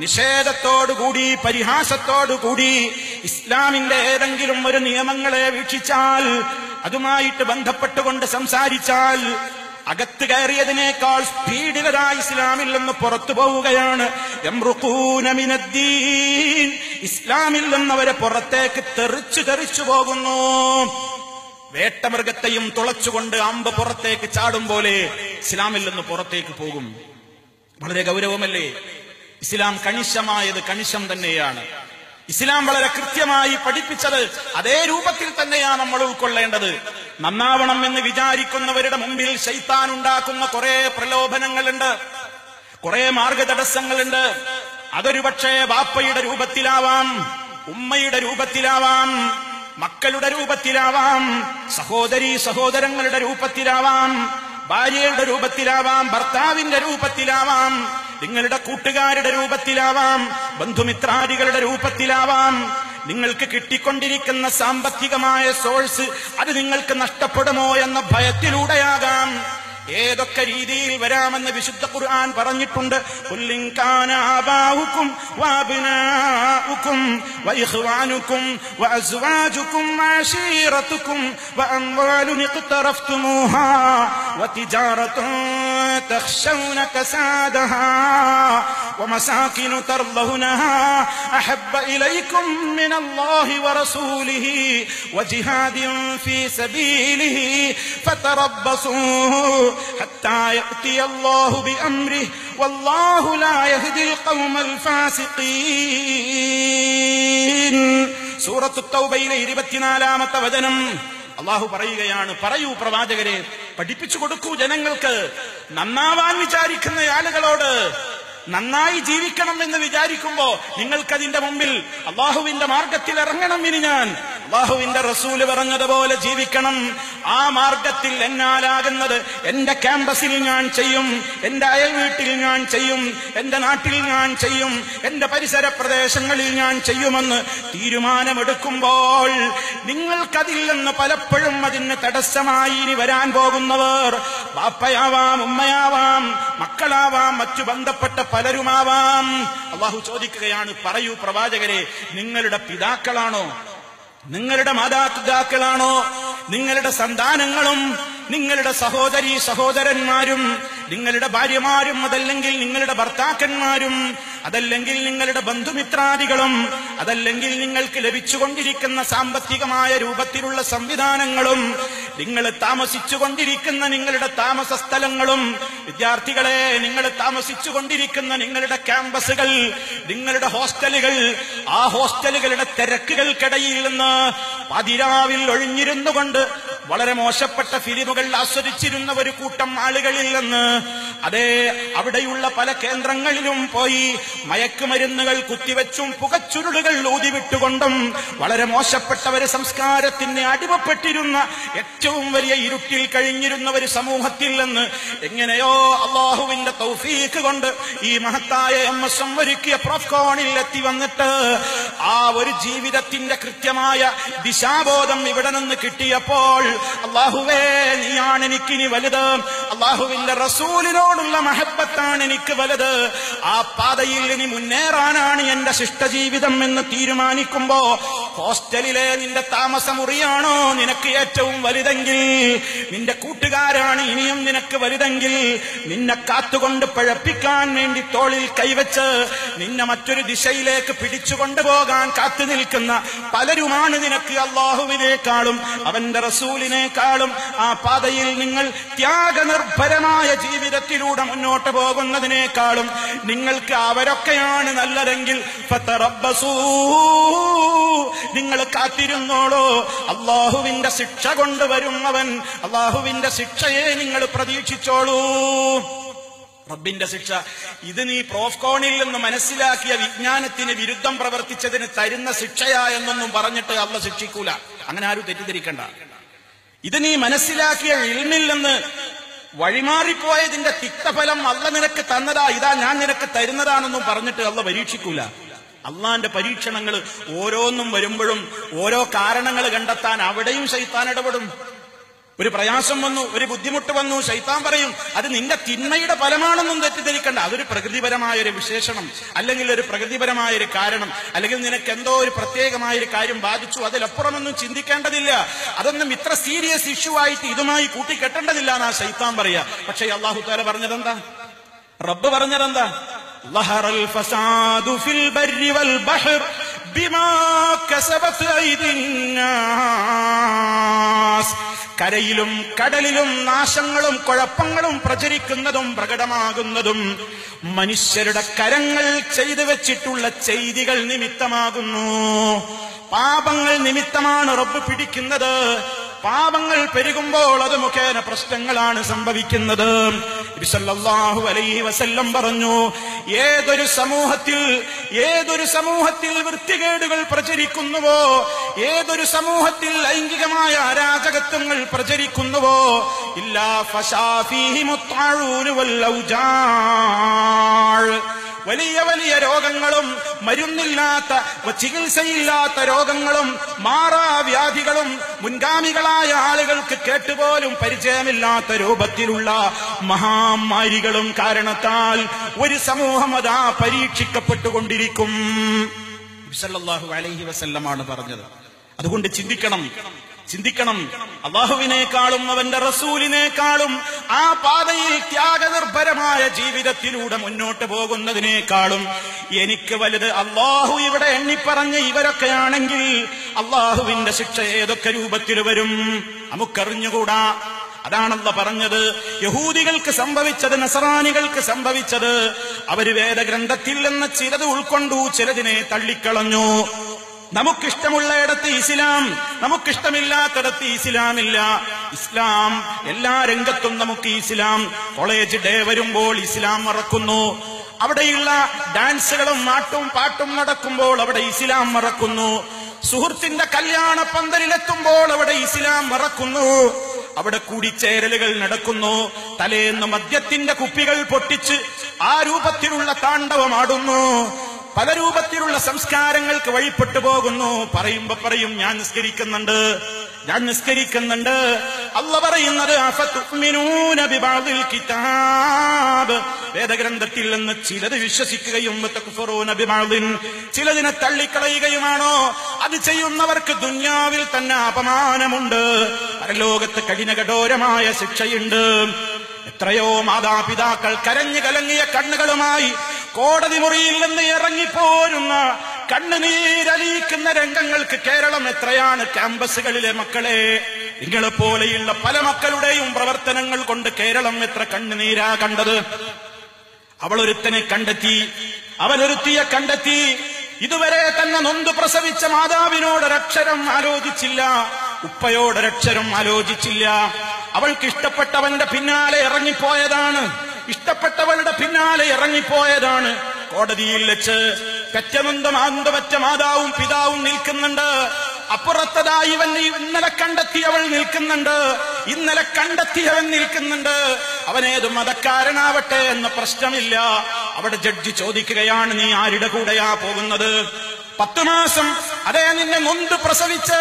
നിഷേധത്തോടുകൂടി, പരിഹാസത്തോടുകൂടി ഇസ്ലാമിന്റെ ഏതെങ്കിലും ഒരു നിയമങ്ങളെ വീക്ഷിച്ചാൽ, അതുമായിട്ട് ബന്ധപ്പെട്ടുകൊണ്ട് സംസാരിച്ചാൽ, അകത്ത് കയറിയതിനേക്കാൾ സ്പീഡിലതായി ഇസ്ലാമിൽ നിന്ന് പുറത്തു പോവുകയാണ്. യംറുഖൂന മിനദ്ദീൻ, ഇസ്ലാമിൽ നിന്ന് അവരെ പുറത്തേക്ക് തെറിച്ചു പോകുന്നു. വേട്ടമൃഗത്തെയും തുളച്ചുകൊണ്ട് അമ്പ് പുറത്തേക്ക് ചാടും പോലെ ഇസ്ലാമിൽ നിന്ന് പുറത്തേക്ക് പോകും. വളരെ ഗൗരവമല്ലേ? ഇസ്ലാം കണിശമായത് കണിശം തന്നെയാണ്. ഇസ്ലാം വളരെ കൃത്യമായി പഠിപ്പിച്ചത് അതേ രൂപത്തിൽ തന്നെയാണ് നമ്മൾ ഉൾക്കൊള്ളേണ്ടത്. നന്നാവണം എന്ന് വിചാരിക്കുന്നവരുടെ മുമ്പിൽ ശൈത്താൻ ഉണ്ടാക്കുന്ന കുറെ പ്രലോഭനങ്ങളുണ്ട്, കുറെ മാർഗതടസ്സങ്ങളുണ്ട്. അതൊരു പക്ഷേ ബാപ്പയുടെ രൂപത്തിലാവാം, ഉമ്മയുടെ രൂപത്തിലാവാം, മക്കളുടെ രൂപത്തിലാവാം, സഹോദരങ്ങളുടെ രൂപത്തിലാവാം, ഭാര്യയുടെ രൂപത്തിലാവാം, ഭർത്താവിന്റെ രൂപത്തിലാവാം, നിങ്ങളുടെ കൂട്ടുകാരുടെ രൂപത്തിലാവാം, ബന്ധുമിത്രാദികളുടെ രൂപത്തിലാവാം. നിങ്ങൾക്ക് കിട്ടിക്കൊണ്ടിരിക്കുന്ന സാമ്പത്തികമായ സോഴ്സ് അത് നിങ്ങൾക്ക് നഷ്ടപ്പെടുമോ എന്ന ഭയത്തിലൂടെയാകാം. ഏതൊക്കെ രീതിയിൽ വരാമെന്ന് വിശുദ്ധ ഖുർആൻ പറഞ്ഞിട്ടുണ്ട്. ഖുല്ലിൻ കാന ആബാഉകും വഅബ്നാഉകും വഇഖ്വാനുകും വഅസ്വാജുകും വഅശീറതുകും വഅംവാലുൻ ഇഖ്തറഫ്തുമൂഹാ വതിജാറതുൻ തഖ്ശൗന കസാദഹാ വമസാകിനു തർളൗനഹാ അഹബ്ബ ഇലൈകും മിനല്ലാഹി വറസൂലിഹി വജിഹാദിൻ ഫീ സബീലിഹി ഫതറബ്ബസൂ حتى يأتي الله بأمره والله لا يهدي القوم الفاسقين. സൂറത്തു തൗബയിലെ 24-ാമത്തെ വചനം അല്ലാഹു പറയുകയാണ്, പറയൂ പ്രവാചകരെ, പഠിപ്പിച്ചു കൊടുക്കൂ ജനങ്ങൾക്ക്, നന്നാവാൻ വിചാരിക്കുന്ന ആളുകളോട്. നന്നായി ജീവിക്കണം എന്ന് വിചാരിക്കുമ്പോ നിങ്ങൾക്കതിന്റെ മുമ്പിൽ അള്ളാഹുവിന്റെ മാർഗത്തിൽ ഇറങ്ങണം. ഇനി ഞാൻ അള്ളാഹുവിന്റെ റസൂല് പറഞ്ഞതുപോലെ ജീവിക്കണം. ആ മാർഗത്തിൽ എന്നാലാകുന്നത് എന്റെ ക്യാമ്പസിൽ ഞാൻ ചെയ്യും, എന്റെ അയൽ വീട്ടിൽ ഞാൻ ചെയ്യും, എന്റെ നാട്ടിൽ ഞാൻ ചെയ്യും, എന്റെ പരിസര പ്രദേശങ്ങളിൽ ഞാൻ ചെയ്യുമെന്ന് തീരുമാനമെടുക്കുമ്പോൾ നിങ്ങൾക്കതിൽ നിന്ന് പലപ്പോഴും അതിന് തടസ്സമായി ഇനി വരാൻ പോകുന്നവർ ബാപ്പയാവാം, ഉമ്മയാവാം, മക്കളാവാം, മറ്റു ബന്ധപ്പെട്ട പലരുമാവാം. അള്ളാഹു ചോദിക്കുകയാണ്, പറയൂ പ്രവാചകരെ, നിങ്ങളുടെ പിതാക്കളാണോ, നിങ്ങളുടെ മാതാപിതാക്കളാണോ, നിങ്ങളുടെ സന്താനങ്ങളും നിങ്ങളുടെ സഹോദരന്മാരും നിങ്ങളുടെ ഭാര്യമാരും, അതല്ലെങ്കിൽ നിങ്ങളുടെ ഭർത്താക്കന്മാരും, അതല്ലെങ്കിൽ നിങ്ങളുടെ ബന്ധുമിത്രാദികളും, അതല്ലെങ്കിൽ നിങ്ങൾക്ക് ലഭിച്ചുകൊണ്ടിരിക്കുന്ന സാമ്പത്തികമായ രൂപത്തിലുള്ള സംവിധാനങ്ങളും, നിങ്ങൾ താമസിച്ചുകൊണ്ടിരിക്കുന്ന നിങ്ങളുടെ താമസ സ്ഥലങ്ങളും, വിദ്യാർത്ഥികളെ നിങ്ങൾ താമസിച്ചുകൊണ്ടിരിക്കുന്ന നിങ്ങളുടെ ക്യാമ്പസുകൾ, നിങ്ങളുടെ ഹോസ്റ്റലുകൾ, ആ ഹോസ്റ്റലുകളുടെ തിരക്കുകൾക്കിടയിൽ നിന്ന് പതിരാവിൽ ഒഴിഞ്ഞിരുന്നു കൊണ്ട് വളരെ മോശപ്പെട്ട ഫിലിമുകൾ ആസ്വദിച്ചിരുന്ന ഒരു കൂട്ടം ആളുകളിൽ നിന്ന് അതേ അവിടെയുള്ള പല കേന്ദ്രങ്ങളിലും പോയി മയക്കുമരുന്നുകൾ കുത്തിവെച്ചും പുകച്ചുരുളുകൾ ഊതിവിട്ടുകൊണ്ടും വളരെ മോശപ്പെട്ട ഒരു സംസ്കാരത്തിന് അടിമപ്പെട്ടിരുന്ന ഏറ്റവും വലിയ ഇരുട്ടിൽ കഴിഞ്ഞിരുന്ന ഒരു സമൂഹത്തിൽ നിന്ന് എങ്ങനെയോ അള്ളാഹുവിന്റെ തൗഫീഖ് കൊണ്ട് ഈ മഹത്തായ MSM ഒരുക്കിയ പ്രോഫ്കോണിൽ എത്തി വന്നിട്ട് ആ ഒരു ജീവിതത്തിന്റെ കൃത്യമായ ദിശാബോധം ഇവിടെ നിന്ന് കിട്ടിയപ്പോൾ അള്ളാഹുവേ നീയാണ് എനിക്കിനി വലുത്, അള്ളാഹുവിന്റെ റസൂലിനോടുള്ള മഹബത്താണ് എനിക്ക് വലുത്, ആ പാതയിൽ ഇനി മുന്നേറാനാണ് എന്റെ ശിഷ്ടജീവിതം എന്ന് തീരുമാനിക്കുമ്പോ ഹോസ്റ്റലിലെ നിന്റെ താമസമുറിയാണോ നിനക്ക് ഏറ്റവും വലുതെങ്കിൽ, നിന്റെ കൂട്ടുകാരാണ് ഇനിയും നിനക്ക് വലുതെങ്കിൽ, നിന്നെ കാത്തുകൊണ്ട് പഴപ്പിക്കാൻ വേണ്ടി തോളിൽ കൈവച്ച് നിന്നെ മറ്റൊരു ദിശയിലേക്ക് പിടിച്ചുകൊണ്ടുപോകാൻ കാത്തു നിൽക്കുന്ന പലരുമാണ് നിനക്ക് അള്ളാഹുവിനേക്കാളും അവന്റെ റസൂലിനേക്കാളും ആ പാതയിൽ നിങ്ങൾ ത്യാഗനിർഭരമായ ജീവിതത്തിലൂടെ മുന്നോട്ട് പോകുന്നതിനേക്കാളും നിങ്ങൾക്ക് അവരൊക്കെയാണ് നല്ലതെങ്കിൽ ഫതറബ്ബസൂ, നിങ്ങൾ കാത്തിരുന്നോളൂ, അള്ളാഹുവിന്റെ ശിക്ഷ കൊണ്ടുവരും അവൻ, അള്ളാഹുവിന്റെ ശിക്ഷയെ നിങ്ങൾ പ്രതീക്ഷിച്ചോളൂ. റബ്ബിന്റെ ശിക്ഷ ഇത് നീ പ്രോഫ്കോണിൽ നിന്ന് മനസ്സിലാക്കിയ വിജ്ഞാനത്തിന് വിരുദ്ധം പ്രവർത്തിച്ചതിന് തരുന്ന ശിക്ഷയാ എന്നൊന്നും പറഞ്ഞിട്ട് അള്ളാഹ് ശിക്ഷിക്കൂല. അങ്ങനെ ആരും തെറ്റിദ്ധരിക്കണ്ട. ഇത് നീ മനസ്സിലാക്കിയ ഇൽമിൽ നിന്ന് വഴിമാറിപ്പോയതിന്റെ തിക്തഫലം അള്ളാഹ് നിനക്ക് തന്നതാ, ഇതാ ഞാൻ നിനക്ക് തരുന്നതാണെന്നും പറഞ്ഞിട്ട് അള്ളാഹ് പരീക്ഷിക്കൂല. അള്ളാന്റെ പരീക്ഷണങ്ങൾ ഓരോന്നും വരുമ്പോഴും ഓരോ കാരണങ്ങൾ കണ്ടെത്താൻ അവിടെയും ശൈത്താൻ ഇടപെടും. ഒരു പ്രയാസം വന്നു, ഒരു ബുദ്ധിമുട്ട് വന്നു, ശൈത്താൻ പറയും അത് നിന്റെ തിന്മയുടെ ഫലമാണെന്നും തെറ്റിദ്ധരിക്കണ്ട. അതൊരു പ്രകൃതിപരമായ ഒരു വിശേഷണം, അല്ലെങ്കിൽ ഒരു പ്രകൃതിപരമായ ഒരു കാരണം, അല്ലെങ്കിൽ നിനക്ക് എന്തോ ഒരു പ്രത്യേകമായ ഒരു കാര്യം ബാധിച്ചു, അതിലപ്പുറമൊന്നും ചിന്തിക്കേണ്ടതില്ല, അതൊന്നും ഇത്ര സീരിയസ് ഇഷ്യൂ ആയിട്ട് ഇതുമായി കൂട്ടിക്കെട്ടേണ്ടതില്ല എന്നാ ശൈത്താൻ പറയാ. പക്ഷെ അല്ലാഹു തആല പറഞ്ഞതെന്താ? റബ്ബ് പറഞ്ഞതെന്താ? ലഹറൽ ഫസാദു ഫിൽ ബർരി വൽ ബഹർ ബിമാ കസബത് അയ്ദിന്നാസ്. കരയിലും കടലിലും നാശങ്ങളും കുഴപ്പങ്ങളും പ്രചരിക്കുന്നതും പ്രകടമാകുന്നതും മനുഷ്യരുടെ കരങ്ങൾ ചെയ്തു വെച്ചിട്ടുള്ള ചെയ്തികൾ നിമിത്തമാകുന്നു. പാപങ്ങൾ നിമിത്തമാണ് റബ്ബ് പിടിക്കുന്നത്. പാപങ്ങൾ പെരുകുമ്പോൾ അത് മുഖേന പ്രശ്നങ്ങളാണ് സംഭവിക്കുന്നത്. നബി സല്ലല്ലാഹു അലൈഹി വസല്ലം പറഞ്ഞു, ഏതൊരു സമൂഹത്തിൽ വൃത്തികേടുകൾ പ്രചരിക്കുന്നുവോ, ഏതൊരു സമൂഹത്തിൽ ലൈംഗികമായ അരാജകത്വങ്ങൾ പ്രചരിക്കുന്നുവോ, ഇല്ലാ ഫശാ ഫീഹിമുത് തഊൻ വൽ ഔജാഅ്, വലിയ വലിയ രോഗങ്ങളും മരുന്നില്ലാത്ത ചികിത്സയില്ലാത്ത രോഗങ്ങളും മാറാവ്യാധികളും മുൻഗാമികളായ ആളുകൾക്ക് കേട്ടുപോലും പരിചയമില്ലാത്ത രൂപത്തിലുള്ള മഹാമാരികളും കാരണത്താൽ ഒരു സമൂഹം അതാ പരീക്ഷിക്കപ്പെട്ടുകൊണ്ടിരിക്കും. സല്ലല്ലാഹു അലൈഹി വസല്ലമാണ് പറഞ്ഞത്. അതുകൊണ്ട് ചിന്തിക്കണം. അള്ളാഹുവിനേക്കാളും അവന്റെ റസൂലിനേക്കാളും ആ പാതയിൽ ത്യാഗനിർഭരമായ ജീവിതത്തിലൂടെ മുന്നോട്ട് പോകുന്നതിനേക്കാളും എനിക്ക് വലുത് അള്ളാഹു ഇവിടെ എണ്ണിപ്പറഞ്ഞ ഇവരൊക്കെയാണെങ്കിൽ അള്ളാഹുവിന്റെ ശിക്ഷ ഏതൊക്കെ രൂപത്തിൽ വരും നമുക്കറിഞ്ഞുകൂടാ. അതാണല്ലോ പറഞ്ഞത്. യഹൂദികൾക്ക് സംഭവിച്ചത്, നസറാനികൾക്ക് സംഭവിച്ചത്, അവര് വേദഗ്രന്ഥത്തിൽ നിന്ന് ചിലത് ഉൾക്കൊണ്ടു, ചിലതിനെ തള്ളിക്കളഞ്ഞു. നമുക്കിഷ്ടമുള്ളയിടത്ത് ഇസ്ലാം, നമുക്കിഷ്ടമില്ലാത്തിടത്ത് ഇസ്ലാമില്ല. ഇസ്ലാം എല്ലാ രംഗത്തും നമുക്ക് ഇസ്ലാം. കോളേജ് ഡേ വരുമ്പോൾ ഇസ്ലാം മറക്കുന്നു. അവിടെയുള്ള ഡാൻസുകളും നാട്ടും പാട്ടും നടക്കുമ്പോൾ അവിടെ ഇസ്ലാം മറക്കുന്നു. സുഹൃത്തിന്റെ കല്യാണ പന്തലിലെത്തുമ്പോൾ അവിടെ ഇസ്ലാം മറക്കുന്നു. അവിടെ കൂടിച്ചേരലുകൾ നടക്കുന്നു. തലേന്ന് മദ്യത്തിന്റെ കുപ്പികൾ പൊട്ടിച്ച് ആ രൂപത്തിലുള്ള താണ്ഡവമാടുന്നു. പല രൂപത്തിലുള്ള സംസ്കാരങ്ങൾക്ക് വഴിപ്പെട്ടു പോകുന്നു. പറയുമ്പോ പറയും ഞാൻ നിസ്കരിക്കുന്നുണ്ട്. അല്ലാഹു പറയുന്നത് അഫതുഅ്മിനൂന ബിബഅദിൽ കിതാബ്, വേദഗ്രന്ഥത്തിൽ നിന്ന് ചിലത് വിശ്വസിക്കുകയും വതക്ഫുറൂന ബിബഅദിൻ, ചിലതിനെ തള്ളിക്കളയുകയുമാണോ? അത് ചെയ്യുന്നവർക്ക് ദുനിയാവിൽ തന്നെ അപമാനമുണ്ട്, പരലോകത്ത് കഠിനകഠോരമായ ശിക്ഷയുണ്ട്. എത്രയോ മാതാപിതാക്കൾ കരഞ്ഞു കലങ്ങിയ കണ്ണുകളുമായി കോടതി മുറിയിൽ നിന്ന് ഇറങ്ങിപ്പോരുന്ന കണ്ണുനീരലിയിക്കുന്ന രംഗങ്ങൾക്ക് കേരളം എത്രയാണ് ക്യാമ്പസുകളിലെ മക്കളെ. നിങ്ങളെ പോലെയുള്ള പല മക്കളുടെയും പ്രവർത്തനങ്ങൾ കൊണ്ട് കേരളം എത്ര കണ്ണുനീരാ കണ്ടത്. അവളൊരുത്തനെ കണ്ടെത്തി, അവനൊരുത്തിയെ കണ്ടെത്തി. ഇതുവരെ തന്നെ നൊന്ത് പ്രസവിച്ച മാതാവിനോടൊരക്ഷരം ആലോചിച്ചില്ല, ഉപ്പയോടൊരക്ഷരം ആലോചിച്ചില്ല. അവൾക്ക് ഇഷ്ടപ്പെട്ടവന്റെ പിന്നാലെ ഇറങ്ങിപ്പോയതാണ്, ഇഷ്ടപ്പെട്ടവളുടെ പിന്നാലെ ഇറങ്ങിപ്പോയതാണ്. കോടതിയിൽ വെച്ച് പെറ്റ മാതാവും പിതാവും നിൽക്കുന്നുണ്ട്. അപ്പുറത്തതായി ഇന്നലെ കണ്ടെത്തിയവൾ നിൽക്കുന്നുണ്ട്, ഇന്നലെ കണ്ടെത്തിയവൻ നിൽക്കുന്നുണ്ട്. അവനേത് മതക്കാരനാവട്ടെ എന്ന പ്രശ്നമില്ല. അവിടെ ജഡ്ജി ചോദിക്കുകയാണ്, നീ ആരുടെ കൂടെയാ പോകുന്നത്? 10 മാസം അതേ നിന്നെ നൊന്ത് പ്രസവിച്ച്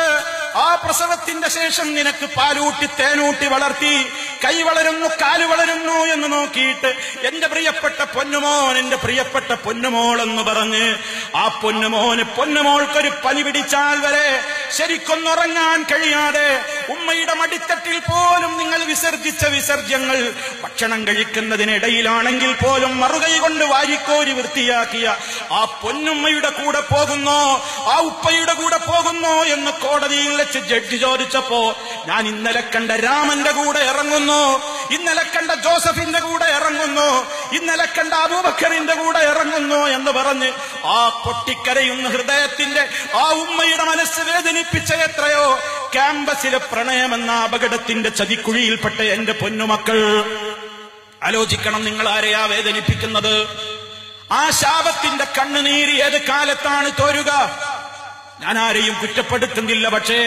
ആ പ്രസവത്തിന്റെ ശേഷം നിനക്ക് പാലൂട്ടി തേനൂട്ടി വളർത്തി, കൈ വളരുന്നു കാല് വളരുന്നു എന്ന് നോക്കിയിട്ട് എന്റെ പ്രിയപ്പെട്ട പൊന്നുമോൻ, എന്റെ പ്രിയപ്പെട്ട പൊന്നുമോൾ എന്ന് പറഞ്ഞ് ആ പൊന്നുമോൾക്കൊരു പനി പിടിച്ചാൽ വരെ ശരിക്കൊന്നുറങ്ങാൻ കഴിയാതെ ഉമ്മയുടെ മടിത്തട്ടിൽ പോലും നിങ്ങൾ വിസർജിച്ച വിസർജ്യങ്ങൾ ഭക്ഷണം കഴിക്കുന്നതിനിടയിലാണെങ്കിൽ പോലും മറുകൈ കൊണ്ട് വാരിക്കോരി വൃത്തിയാക്കിയ ആ പൊന്നുമ്മയുടെ കൂടെ പോകുന്നോ, ആ ഉപ്പയുടെ കൂടെ പോകുന്നോ എന്ന് കോടതിയിൽ വെച്ച് ജഡ്ജി ചോദിച്ചപ്പോ ഞാൻ ഇന്നലെ കണ്ട രാമന്റെ കൂടെ ഇറങ്ങുന്നു, ഇന്നലെ കണ്ട ജോസഫിന്റെ കൂടെ ഇറങ്ങുന്നു, ഇന്നലെ കണ്ട അബൂബക്കറിന്റെ കൂടെ ഇറങ്ങുന്നു എന്ന് പറഞ്ഞ് ആ പൊട്ടിക്കരയുന്ന ഹൃദയത്തിന്റെ ആ ഉമ്മയുടെ മനസ്സ് വേദനിപ്പിച്ച എത്രയോ ക്യാമ്പസിലെ പ്രണയമെന്ന അപകടത്തിന്റെ ചതിക്കുഴിയിൽപ്പെട്ട എന്റെ പൊന്നുമക്കൾ. ആലോചിക്കണം, നിങ്ങൾ ആരെയാ വേദനിപ്പിക്കുന്നത്? ആ ശാപത്തിന്റെ കണ്ണുനീര് ഏത് കാലത്താണ് തോരുക? ഞാൻ ആരെയും കുറ്റപ്പെടുത്തുന്നില്ല, പക്ഷേ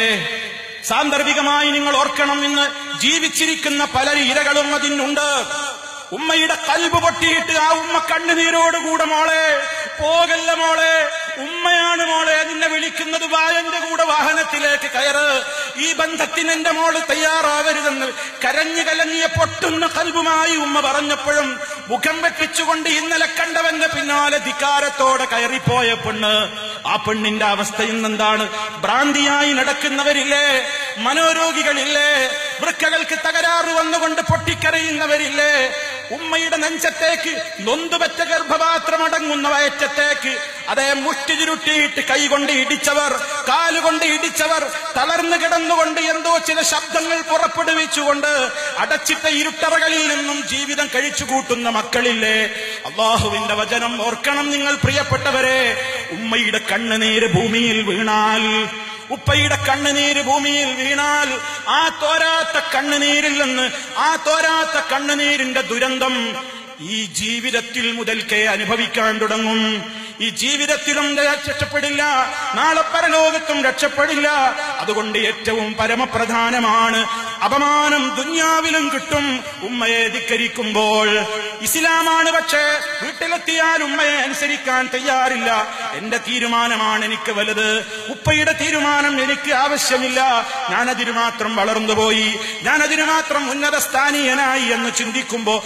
സാന്ദർഭികമായി നിങ്ങൾ ഓർക്കണം, ഇന്ന് ജീവിച്ചിരിക്കുന്ന പല ഇരകളും അതിനുണ്ട്. ഉമ്മയുടെ കൽബ് പൊട്ടിയിട്ട് ആ ഉമ്മ കണ്ണുനീരോടുകൂടെ മോളെ പോകല്ല മോളെ, ഉമ്മയാണ് മോളെ നിന്നെ വിളിക്കുന്നത്, വായന്റെ കൂടെ വാഹനത്തിലേക്ക് കയറ്, ഈ ബന്ധത്തിന് എന്റെ മോള് തയ്യാറാവരുതെന്ന് കരഞ്ഞു കലങ്ങിയ പൊട്ടുന്ന കൽബുമായി ഉമ്മ പറഞ്ഞപ്പോഴും മുഖം വെട്ടിച്ചുകൊണ്ട് ഇന്നലെ കണ്ടവന്റെ പിന്നാലെ ധിക്കാരത്തോടെ കയറിപ്പോയ പെണ്ണ്. ആ പെണ്ണിന്റെ അവസ്ഥ ഇന്നെന്താണ്? ഭ്രാന്തിയായി നടക്കുന്നവരില്ലേ, മനോരോഗികളില്ലേ, വൃക്കകൾക്ക് തകരാറ് വന്നുകൊണ്ട് പൊട്ടിക്കരയുന്നവരില്ലേ, ഉമ്മയുടെ നെഞ്ചത്തേക്ക് നൊന്തുപറ്റ ഗർഭപാത്രമടങ്ങുന്ന വയറ്റത്തേക്ക് അതേ മുഷ്ടി ചുരുട്ടിയിട്ട് കൈകൊണ്ട് ഇടിച്ചവർ, കാലുകൊണ്ട് ഇടിച്ചവർ, തളർന്നു കിടന്നുകൊണ്ട് എന്തോ ചില ശബ്ദങ്ങൾ പുറപ്പെടുവിച്ചുകൊണ്ട് അടച്ചിട്ട ഇരുട്ടറകളിൽ നിന്നും ജീവിതം കഴിച്ചു കൂട്ടുന്ന മക്കളില്ലേ. അല്ലാഹുവിന്റെ വചനം ഓർക്കണം നിങ്ങൾ പ്രിയപ്പെട്ടവരെ. ഉമ്മയുടെ കണ്ണുനീര് ഭൂമിയിൽ വീണാൽ, ഉപ്പയുടെ കണ്ണുനീര് ഭൂമിയിൽ വീണാൽ ആ തോരാത്ത കണ്ണുനീരിൽ നിന്ന്, ആ തോരാത്ത കണ്ണുനീരിന്റെ ദുരന്തം ഈ ജീവിതത്തിൽ മുതൽക്കേ അനുഭവിക്കാൻ തുടങ്ങും. ഈ ജീവിതത്തിലും രക്ഷപ്പെടില്ല, നാളെ പരലോകത്തും രക്ഷപ്പെടില്ല. അതുകൊണ്ട് ഏറ്റവും പരമപ്രധാനമാണ്, അപമാനം ദുനിയാവിലും കിട്ടും ഉമ്മയെ ധിക്കരിക്കുമ്പോൾ. ഇസ്ലാമാണ്, പക്ഷേ വീട്ടിലെത്തിയാൽ ഉമ്മയെ അനുസരിക്കാൻ തയ്യാറില്ല. എന്റെ തീരുമാനമാണ് എനിക്ക് വലുത്, ഉപ്പയുടെ തീരുമാനം എനിക്ക് ആവശ്യമില്ല, ഞാനതിന് മാത്രം വളർന്നുപോയി, ഞാനതിന് മാത്രം ഉന്നത സ്ഥാനീയനായി എന്ന് ചിന്തിക്കുമ്പോ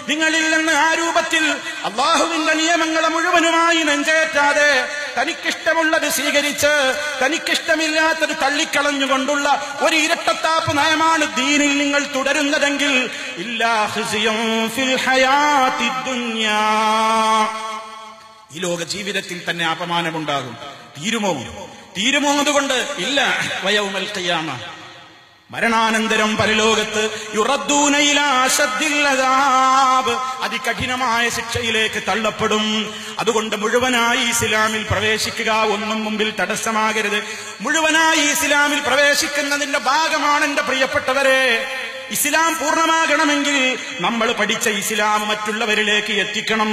നിങ്ങളിൽ നിന്ന് ആ രൂപത്തിൽ അള്ളാഹുവിന്റെ നിയമങ്ങളെ മുഴുവനുമായി നെഞ്ചേറ്റാതെ തനിക്കിഷ്ടമുള്ളത് സ്വീകരിച്ച് തനിക്കിഷ്ടമില്ലാത്തത് തള്ളിക്കളഞ്ഞുകൊണ്ടുള്ള ഒരു ഇരട്ടത്താപ്പ് നയമാണ് ദീനിൽ നിങ്ങൾ തുടരുന്നതെങ്കിൽ ഇല്ലാ ഖിസ്യം ഫിൽ ഹയാത്തി ദുനിയാ, ഈ ലോക ജീവിതത്തിൽ തന്നെ അപമാനമുണ്ടാകും. തീരുമോ അതുകൊണ്ട് ഇല്ല. വയൗമൽ ഖിയാമ, മരണാനന്തരം പരലോകത്ത് യുറദ്ദൂന ഇലാ അശദ്ദിൽ അദാബ്, അതികഠിനമായ ശിക്ഷയിലേക്ക് തള്ളപ്പെടും. അതുകൊണ്ട് മുഴുവനായി ഇസ്ലാമിൽ പ്രവേശിക്കുക, ഒന്നും മുമ്പിൽ തടസ്സമാകരുത്. മുഴുവനായി ഇസ്ലാമിൽ പ്രവേശിക്കുന്നതിന്റെ ഭാഗമാണ് എന്റെ പ്രിയപ്പെട്ടവരെ. ഇസ്ലാം പൂർണ്ണമാകണമെങ്കിൽ നമ്മൾ പഠിച്ച ഇസ്ലാം മറ്റുള്ളവരിലേക്ക് എത്തിക്കണം.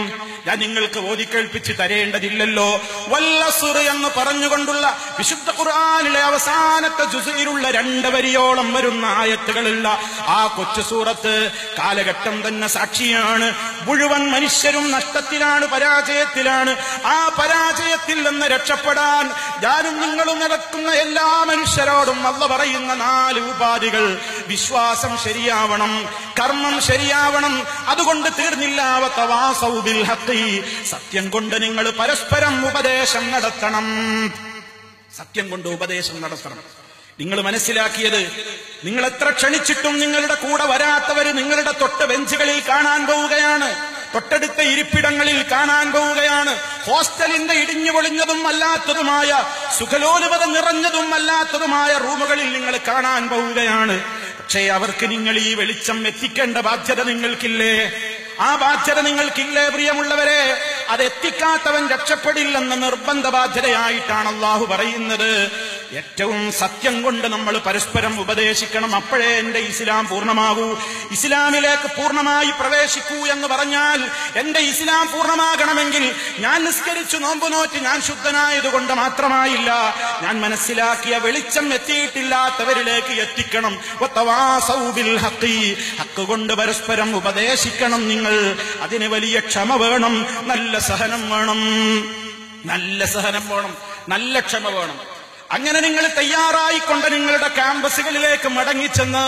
ഞാൻ നിങ്ങൾക്ക് ഓതിക്കേൾപ്പിച്ച് തരേണ്ടതില്ലല്ലോ. വല്ലസുർ എന്ന് പറഞ്ഞുകൊണ്ടുള്ള വിശുദ്ധ ഖുർആനിലെ അവസാനത്തെ ജുസിലുള്ള 2 വരിയോളം വരുന്ന ആയത്തുകളുള്ള ആ കൊച്ചു സൂറത്ത് കാലഘട്ടം തന്നെ സാക്ഷിയാണ്. മുഴുവൻ മനുഷ്യരും നഷ്ടത്തിലാണ്, പരാജയത്തിലാണ്. ആ പരാജയത്തിൽ നിന്ന് രക്ഷപ്പെടാൻ ഞാനും നിങ്ങളും നടക്കുന്ന എല്ലാ മനുഷ്യരോടും അല്ലാഹു പറയുന്ന 4 ഉപാധികൾ: വിശ്വാസം ശരിയാവണം, കർമ്മം ശരിയാവണം, അതുകൊണ്ട് തീർന്നില്ല, വതവാസൗ ബിൽ ഹഖ്, സത്യം കൊണ്ട് നിങ്ങൾ പരസ്പരം ഉപദേശം നടത്തണം. സത്യം കൊണ്ട് ഉപദേശം നടത്തണം. നിങ്ങൾ മനസ്സിലാക്കിയത്, നിങ്ങൾ എത്ര ക്ഷണിച്ചിട്ടും നിങ്ങളുടെ കൂടെ വരാത്തവര് നിങ്ങളുടെ തൊട്ട് ബെഞ്ചുകളിൽ കാണാൻ പോവുകയാണ്, തൊട്ടടുത്ത ഇരിപ്പിടങ്ങളിൽ കാണാൻ പോവുകയാണ്. ഹോസ്റ്റലിന്റെ ഇടിഞ്ഞു പൊളിഞ്ഞതും അല്ലാത്തതുമായ, സുഖലോലുപത നിറഞ്ഞതും അല്ലാത്തതുമായ റൂമുകളിൽ നിങ്ങൾ കാണാൻ പോവുകയാണ്. പക്ഷേ അവർക്ക് നിങ്ങൾ ഈ വെളിച്ചം എത്തിക്കേണ്ട ബാധ്യത നിങ്ങൾക്കില്ലേ? ആ ബാധ്യത നിങ്ങൾക്കില്ലേ പ്രിയമുള്ളവരെ? അതെത്തിക്കാത്തവൻ രക്ഷപ്പെടില്ലെന്ന നിർബന്ധ ബാധ്യതയായിട്ടാണ് അള്ളാഹു പറയുന്നത്. ഏറ്റവും സത്യം കൊണ്ട് നമ്മൾ പരസ്പരം ഉപദേശിക്കണം. അപ്പോഴേ എന്റെ ഇസ്ലാം പൂർണ്ണമാകൂ. ഇസ്ലാമിലേക്ക് പൂർണ്ണമായി പ്രവേശിക്കൂ എന്ന് പറഞ്ഞാൽ, എന്റെ ഇസ്ലാം പൂർണ്ണമാകണമെങ്കിൽ ഞാൻ നിസ്കരിച്ചു നോമ്പ് നോറ്റ് ഞാൻ ശുദ്ധനായതുകൊണ്ട് മാത്രമായില്ല, ഞാൻ മനസ്സിലാക്കിയ വെളിച്ചം എത്തിയിട്ടില്ലാത്തവരിലേക്ക് എത്തിക്കണം. ഹക്ക് കൊണ്ട് പരസ്പരം ഉപദേശിക്കണം നിങ്ങൾ. അതിന് വലിയ ക്ഷമ വേണം, നല്ല സഹനം വേണം, നല്ല സഹനം വേണം, നല്ല ക്ഷമ വേണം. അങ്ങനെ നിങ്ങൾ തയ്യാറായിക്കൊണ്ട് നിങ്ങളുടെ ക്യാമ്പസുകളിലേക്ക് മടങ്ങിച്ചെന്ന്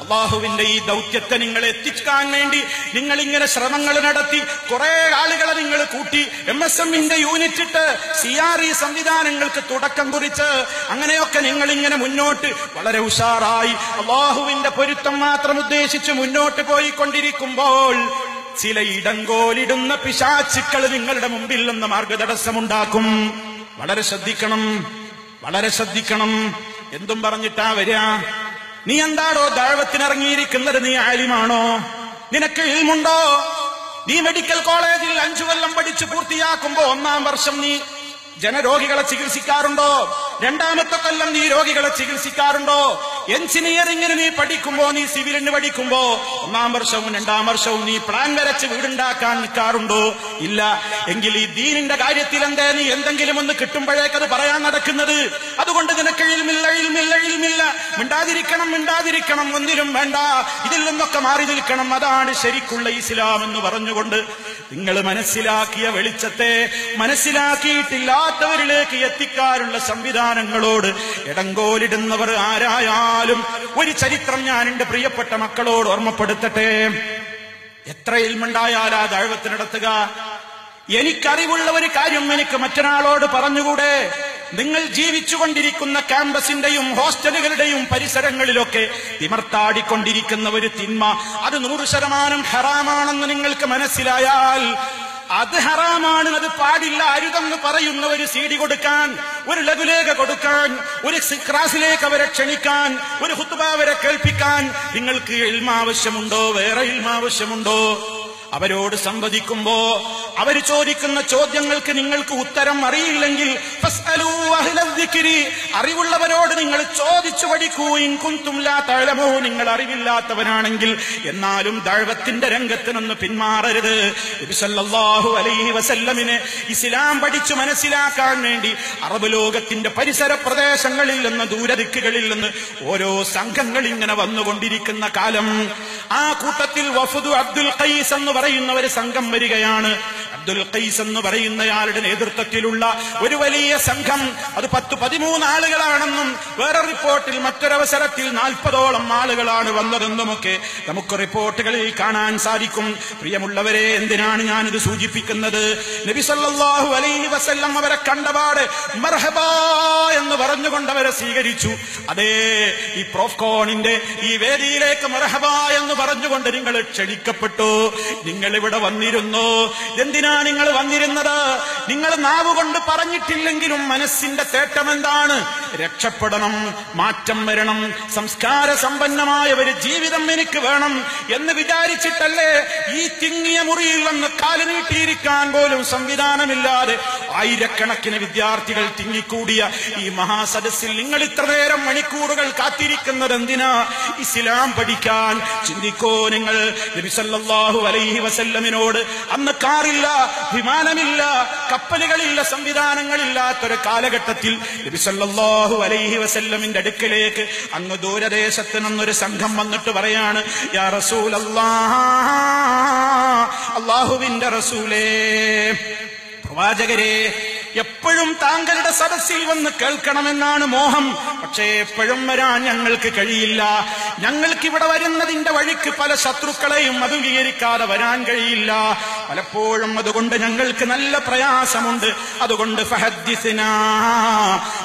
അള്ളാഹുവിന്റെ ഈ ദൗത്യത്തെ നിങ്ങൾ എത്തിക്കാൻ വേണ്ടി നിങ്ങൾ ഇങ്ങനെ ശ്രമങ്ങൾ നടത്തി, കുറെ ആളുകളെ നിങ്ങൾ കൂട്ടി, MSMന്റെ യൂണിറ്റ് ഇട്ട് CRE സംവിധാനങ്ങൾക്ക് തുടക്കം കുറിച്ച് അങ്ങനെയൊക്കെ നിങ്ങൾ ഇങ്ങനെ മുന്നോട്ട് വളരെ ഉഷാറായി അള്ളാഹുവിന്റെ പൊരുത്തം മാത്രം ഉദ്ദേശിച്ച് മുന്നോട്ട് പോയിക്കൊണ്ടിരിക്കുമ്പോൾ ചില ഇടങ്കോലിടുന്ന പിശാചുക്കൾ നിങ്ങളുടെ മുമ്പിൽ നിന്ന് മാർഗതടസ്സമുണ്ടാക്കും. വളരെ ശ്രദ്ധിക്കണം, വളരെ ശ്രദ്ധിക്കണം. എന്തും പറഞ്ഞിട്ടാ വരിക? നീ എന്താടോ ദഅവത്തിനിറങ്ങിയിരിക്കുന്നത്? നീ ആലിമാണോ? നിനക്ക് ഇൽമുണ്ടോ? നീ മെഡിക്കൽ കോളേജിൽ 5 കൊല്ലം പഠിച്ചു പൂർത്തിയാക്കുമ്പോ 1-ാം വർഷം നീ ജനരോഗികളെ ചികിത്സിക്കാറുണ്ടോ? 2ാമത്തെ കൊല്ലം നീ രോഗികളെ ചികിത്സിക്കാറുണ്ടോ? എഞ്ചിനീയറിംഗിന് നീ പഠിക്കുമ്പോ, നീ സിവിലിന് പഠിക്കുമ്പോ 1-ാം വർഷവും 2-ാം വർഷവും നീ പ്ലാൻ വരച്ച് വീടുണ്ടാക്കാൻ നിൽക്കാറുണ്ടോ? ഇല്ല. എങ്കിൽ ഈ ദീനിന്റെ കാര്യത്തിൽ എന്തേ നീ എന്തെങ്കിലും ഒന്ന് കിട്ടുമ്പോഴേക്കത് പറയാൻ നടക്കുന്നത്? അതുകൊണ്ട് നിനക്ക് ഇൽമില്ല, ഇൽമില്ല, ഇൽമില്ല, മിണ്ടാതിരിക്കണം, മിണ്ടാതിരിക്കണം, ഒന്നിലും വേണ്ട, ഇതിൽ നിന്നൊക്കെ മാറി നിൽക്കണം. അതാണ് ശരിക്കുള്ള ഇസ്ലാം എന്ന് പറഞ്ഞുകൊണ്ട് നിങ്ങൾ മനസ്സിലാക്കിയ വെളിച്ചത്തെ മനസ്സിലാക്കിയിട്ടില്ലാത്തവരിലേക്ക് എത്തിക്കാനുള്ള സംവിധാനങ്ങളോട് ഇടങ്കോലിടുന്നവർ ആരായാലും ഒരു ചരിത്രം ഞാൻ എന്റെ പ്രിയപ്പെട്ട മക്കളോട് ഓർമ്മപ്പെടുത്തട്ടെ. എത്ര ഇൽമുണ്ടായാലാ ദഅവത്ത് നടത്തുക? എനിക്കറിവുള്ള ഒരു കാര്യം എനിക്ക് മറ്റൊരാളോട് പറഞ്ഞുകൂടെ? നിങ്ങൾ ജീവിച്ചുകൊണ്ടിരിക്കുന്ന ക്യാമ്പസിന്റെയും ഹോസ്റ്റലുകളുടെയും പരിസരങ്ങളിലൊക്കെ തിമർത്താടിക്കൊണ്ടിരിക്കുന്ന ഒരു തിന്മ, അത് 100% ഹറാമാണെന്ന് നിങ്ങൾക്ക് മനസ്സിലായാൽ, അത് ഹറാമാണ്, അത് പാടില്ല, അരുതെന്ന് പറയുന്ന ഒരു CD കൊടുക്കാൻ, ഒരു ലഘുലേഖ കൊടുക്കാൻ, ഒരു ക്ലാസിലേക്ക് അവരെ ക്ഷണിക്കാൻ, ഒരു ഖുത്ബ അവരെ കേൾപ്പിക്കാൻ നിങ്ങൾക്ക് ഇൽമ ആവശ്യമുണ്ടോ? വേറെ ഇൽമ ആവശ്യമുണ്ടോ? അവരോട് സംവദിക്കുമ്പോ അവർ ചോദിക്കുന്ന ചോദ്യങ്ങൾക്ക് നിങ്ങൾക്ക് ഉത്തരം അറിയില്ലെങ്കിൽ ഫസ്അലൂ അഹ്ലൽ ദിക്രി, അറിവുള്ളവരോട് നിങ്ങൾ ചോദിച്ചു പഠിക്കൂ. ഇൻ കുൻതും ലാ തഅലമൂൻ, നിങ്ങൾ അറിവില്ലാത്തവരാണെങ്കിൽ. എന്നാലും ദഅവത്തിന്റെ രംഗത്ത് നിന്ന് പിന്മാറരുത്. നബി സല്ലല്ലാഹു അലൈഹി വസല്ലമിനെ ഇസ്ലാം പഠിച്ചു മനസ്സിലാക്കാൻ വേണ്ടി അറബ് ലോകത്തിന്റെ പരിസര പ്രദേശങ്ങളിൽ നിന്ന്, ദൂരദിക്കുകളിൽ നിന്ന് ഓരോ സംഘങ്ങൾ ഇങ്ങനെ വന്നുകൊണ്ടിരിക്കുന്ന കാലം, ആ കൂട്ടത്തിൽ വഫദു അബ്ദുൽ ഖൈസ് എന്ന് പറയുന്ന ഒരു സംഘം വരികയാണ്. അബ്ദുൽ ഖൈസ് എന്ന് പറയുന്നയാളുടെ നേതൃത്വത്തിലുള്ള ഒരു വലിയ സംഘം, അത് 10-13 ആളുകളാണെന്നും വേറെ റിപ്പോർട്ടിൽ മറ്റൊരവസരത്തിൽ 40ഓളം ആളുകളാണ് വന്നതെന്നുമൊക്കെ നമുക്ക് റിപ്പോർട്ടുകളിൽ കാണാൻ സാധിക്കും. പ്രിയമുള്ളവരെ, എന്തിനാണ് ഞാനിത് സൂചിപ്പിക്കുന്നത്? നബി സല്ലല്ലാഹു അലൈഹി വസല്ലം അവരെ കണ്ടപാട് മർഹബാ എന്ന് പറഞ്ഞുകൊണ്ട് അവരെ സ്വീകരിച്ചു. അതേ, ഈ പ്രോഫ്കോണിന്റെ ഈ വേദിയിലേക്ക് മർഹബാ എന്ന് പറഞ്ഞുകൊണ്ട് നിങ്ങൾ ക്ഷണിക്കപ്പെട്ടു. നിങ്ങൾ ഇവിടെ വന്നിരുന്നു. എന്തിനാ നിങ്ങൾ വന്നിരുന്നത്? നിങ്ങൾ നാവുകൊണ്ട് പറഞ്ഞിട്ടില്ലെങ്കിലും മനസ്സിന്റെ തേട്ടം എന്താണ്? രക്ഷപ്പെടണം, മാറ്റം വരണം, സംസ്കാര സമ്പന്നമായ ഒരു ജീവിതം എനിക്ക് വേണം എന്ന് വിചാരിച്ചിട്ടല്ലേ ഈ തിങ്ങിയ മുറിയിൽ വന്ന് കാല് നീട്ടിയിരിക്കാൻ പോലും സംവിധാനമില്ലാതെ ആയിരക്കണക്കിന് വിദ്യാർത്ഥികൾ തിങ്ങിക്കൂടിയ ഈ മഹാസദസ്സിൽ നിങ്ങൾ ഇത്ര നേരം മണിക്കൂറുകൾ കാത്തിരിക്കുന്നത് എന്തിനാ? ഇസ്ലാം പഠിക്കാൻ. ചിന്തിക്കോ നിങ്ങൾ. നബി സല്ലല്ലാഹു അലൈഹി വസല്ലമിനോട് അന്ന് കാറില്ല, വിമാനമില്ല, കപ്പലുകളില്ല, സംവിധാനങ്ങളില്ലാത്തൊരു കാലഘട്ടത്തിൽ നബി സല്ലല്ലാഹു അലൈഹി വസല്ലമിന്റെ അടുക്കലേക്ക് അങ്ങ് ദൂരദേശത്ത് നിന്നൊരു സംഘം വന്നിട്ട് പറയാണ്, യാ റസൂലല്ലാഹ്, അല്ലാഹുവിന്റെ റസൂലേ, പ്രവാചകരെ, എപ്പോഴും താങ്കളുടെ സദസ്സിൽ വന്ന് കേൾക്കണമെന്നാണ് മോഹം. പക്ഷേ എപ്പോഴും വരാൻ ഞങ്ങൾക്ക് കഴിയില്ല. ഞങ്ങൾക്കിവിടെ വരുന്നതിന്റെ വഴിക്ക് പല ശത്രുക്കളെയും അഭിമുഖീകരിക്കാതെ വരാൻ കഴിയില്ല. പലപ്പോഴും അതുകൊണ്ട് ഞങ്ങൾക്ക് നല്ല പ്രയാസമുണ്ട്. അതുകൊണ്ട് ഫഹദ്ദിസ്നാ,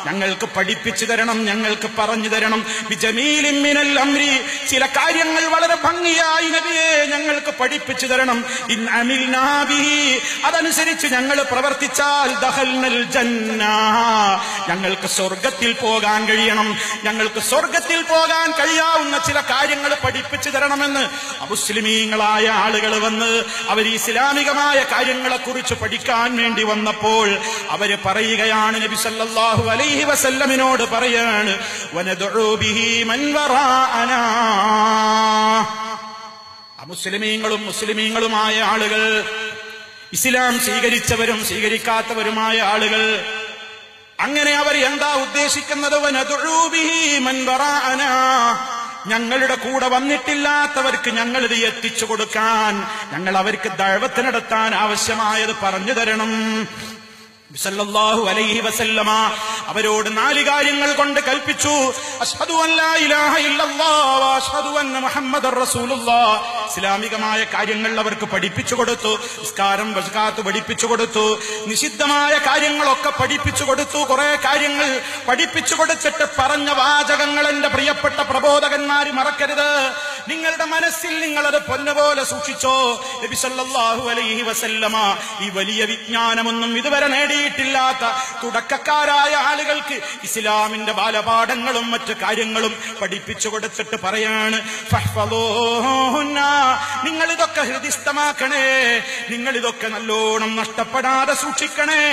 ഞങ്ങൾക്ക് പഠിപ്പിച്ചു തരണം, ഞങ്ങൾക്ക് പറഞ്ഞു തരണം. ബിജമീലിൻ മിനൽ അംരി, ചില കാര്യങ്ങൾ വളരെ ഭംഗിയായി നബിയെ ഞങ്ങൾക്ക് പഠിപ്പിച്ചു തരണം. ഇൻ അമിൽനാ ബിഹി, അതനുസരിച്ച് ഞങ്ങൾ പ്രവർത്തിച്ചാൽ ദഖൽനൽ ജന്ന, ഞങ്ങൾക്ക് സ്വർഗത്തിൽ പോകാൻ കഴിയണം. ഞങ്ങൾക്ക് സ്വർഗത്തിൽ പോകാൻ കഴിയാവുന്ന ചില കാര്യങ്ങൾ പഠിപ്പിച്ചു തരണമെന്ന് അമുസ്ലിമീങ്ങളായ ആളുകൾ വന്ന് അവർ ഇസ്ലാമികമായ കാര്യങ്ങളെക്കുറിച്ച് പഠിക്കാൻ വേണ്ടി വന്നപ്പോൾ അവര് പറയുകയാണ്, നബി സല്ലല്ലാഹു അലൈഹി വസല്ലമിനോട് പറയാണ്, വനദഉ ബിഹി മൻ വറാഅനാ. അമുസ്ലിമീങ്ങളും മുസ്ലിമീങ്ങളുമായ ആളുകൾ, ഇസ്ലാം സ്വീകരിച്ചവരും സ്വീകരിക്കാത്തവരുമായ ആളുകൾ, അങ്ങനെ അവർ എന്താ ഉദ്ദേശിക്കുന്നത്? വനദഉ ബിഹി മൻ വറാഅനാ, ഞങ്ങളുടെ കൂടെ വന്നിട്ടില്ലാത്തവർക്ക് ഞങ്ങളിത് എത്തിച്ചു കൊടുക്കാൻ, ഞങ്ങൾ അവർക്ക് ദഅവത്ത് നടത്താൻ ആവശ്യമായത് പറഞ്ഞു തരണം. സല്ലല്ലാഹു അലൈഹി വസല്ലമ അവരോട് 4 കാര്യങ്ങൾ കൊണ്ട് കൽപ്പിച്ചു. അശ്ഹദു അല്ലാ ഇലാഹ ഇല്ലല്ലാഹ് വ അശ്ഹദു അന്ന മുഹമ്മദർ റസൂലുള്ളാഹ്. ഇസ്ലാമികമായ കാര്യങ്ങൾ അവർക്ക് പഠിപ്പിച്ചു കൊടുത്തു. നിസ്കാരം സകാത്ത് പഠിപ്പിച്ചു കൊടുത്തു. നിഷിദ്ധമായ കാര്യങ്ങളൊക്കെ പഠിപ്പിച്ചു കൊടുത്തു. കുറെ കാര്യങ്ങൾ പഠിപ്പിച്ചു കൊടുത്തിട്ട് പറഞ്ഞ വാചകങ്ങൾ എന്റെ പ്രിയപ്പെട്ട പ്രബോധകന്മാര് മറക്കരുത്. നിങ്ങളുടെ മനസ്സിൽ നിങ്ങളത് പൊന്നുപോലെ സൂക്ഷിച്ചോ. നബി സല്ലല്ലാഹു അലൈഹി വസല്ലമ ഈ വലിയ വിജ്ഞാനമൊന്നും ഇതുവരെ നേടിയിട്ടില്ലാത്ത തുടക്കക്കാരായ ആളുകൾക്ക് ഇസ്ലാമിന്റെ ബാലപാഠങ്ങളും മറ്റു കാര്യങ്ങളും പഠിപ്പിച്ചു കൊടുത്തിട്ട് പറയാണ്, ഫഹ്ഫളൂഹുന്ന, നിങ്ങളിതൊക്കെ ഹൃദിസ്ഥമാക്കണേ, നിങ്ങളിതൊക്കെ നല്ലോണം നഷ്ടപ്പെടാതെ സൂക്ഷിക്കണേ.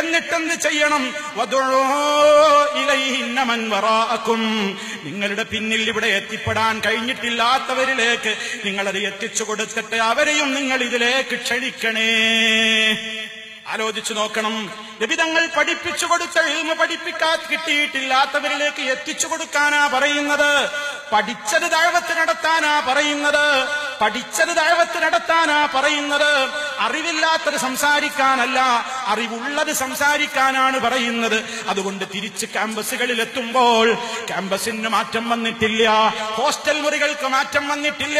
എന്നിട്ടെന്ത് ചെയ്യണം? വദഉ ഇലൈഹിന്ന മൻ വറാഅകും, നിങ്ങളുടെ പിന്നിൽ ഇവിടെ എത്തിപ്പെടാൻ കഴിഞ്ഞിട്ടില്ലാത്തവരിലേക്ക് നിങ്ങളത് എത്തിച്ചു കൊടുത്തിട്ട് അവരെയും നിങ്ങൾ ഇതിലേക്ക് ക്ഷണിക്കണേ. ആലോചിച്ചു നോക്കണം. നബി തങ്ങൾ പഠിപ്പിച്ചു കൊടുത്ത ഇൽമ പഠിപ്പിക്കാൻ കിട്ടിയിട്ടില്ലാത്തവരിലേക്ക് എത്തിച്ചു കൊടുക്കാനാ പറയുന്നത്. പഠിച്ചത് ദഅവത്ത് നടത്താനാ പറയുന്നത്. പഠിച്ചത് ദഅവത്ത് നടത്താനാ പറയുന്നത്. അറിവില്ലാത്തത് സംസാരിക്കാനല്ല, അറിവുള്ളത് സംസാരിക്കാനാണ് പറയുന്നത്. അതുകൊണ്ട് തിരിച്ച് ക്യാമ്പസുകളിൽ എത്തുമ്പോൾ ക്യാമ്പസിന് മാറ്റം വന്നിട്ടില്ല, ഹോസ്റ്റൽ മുറികൾക്ക് മാറ്റം വന്നിട്ടില്ല,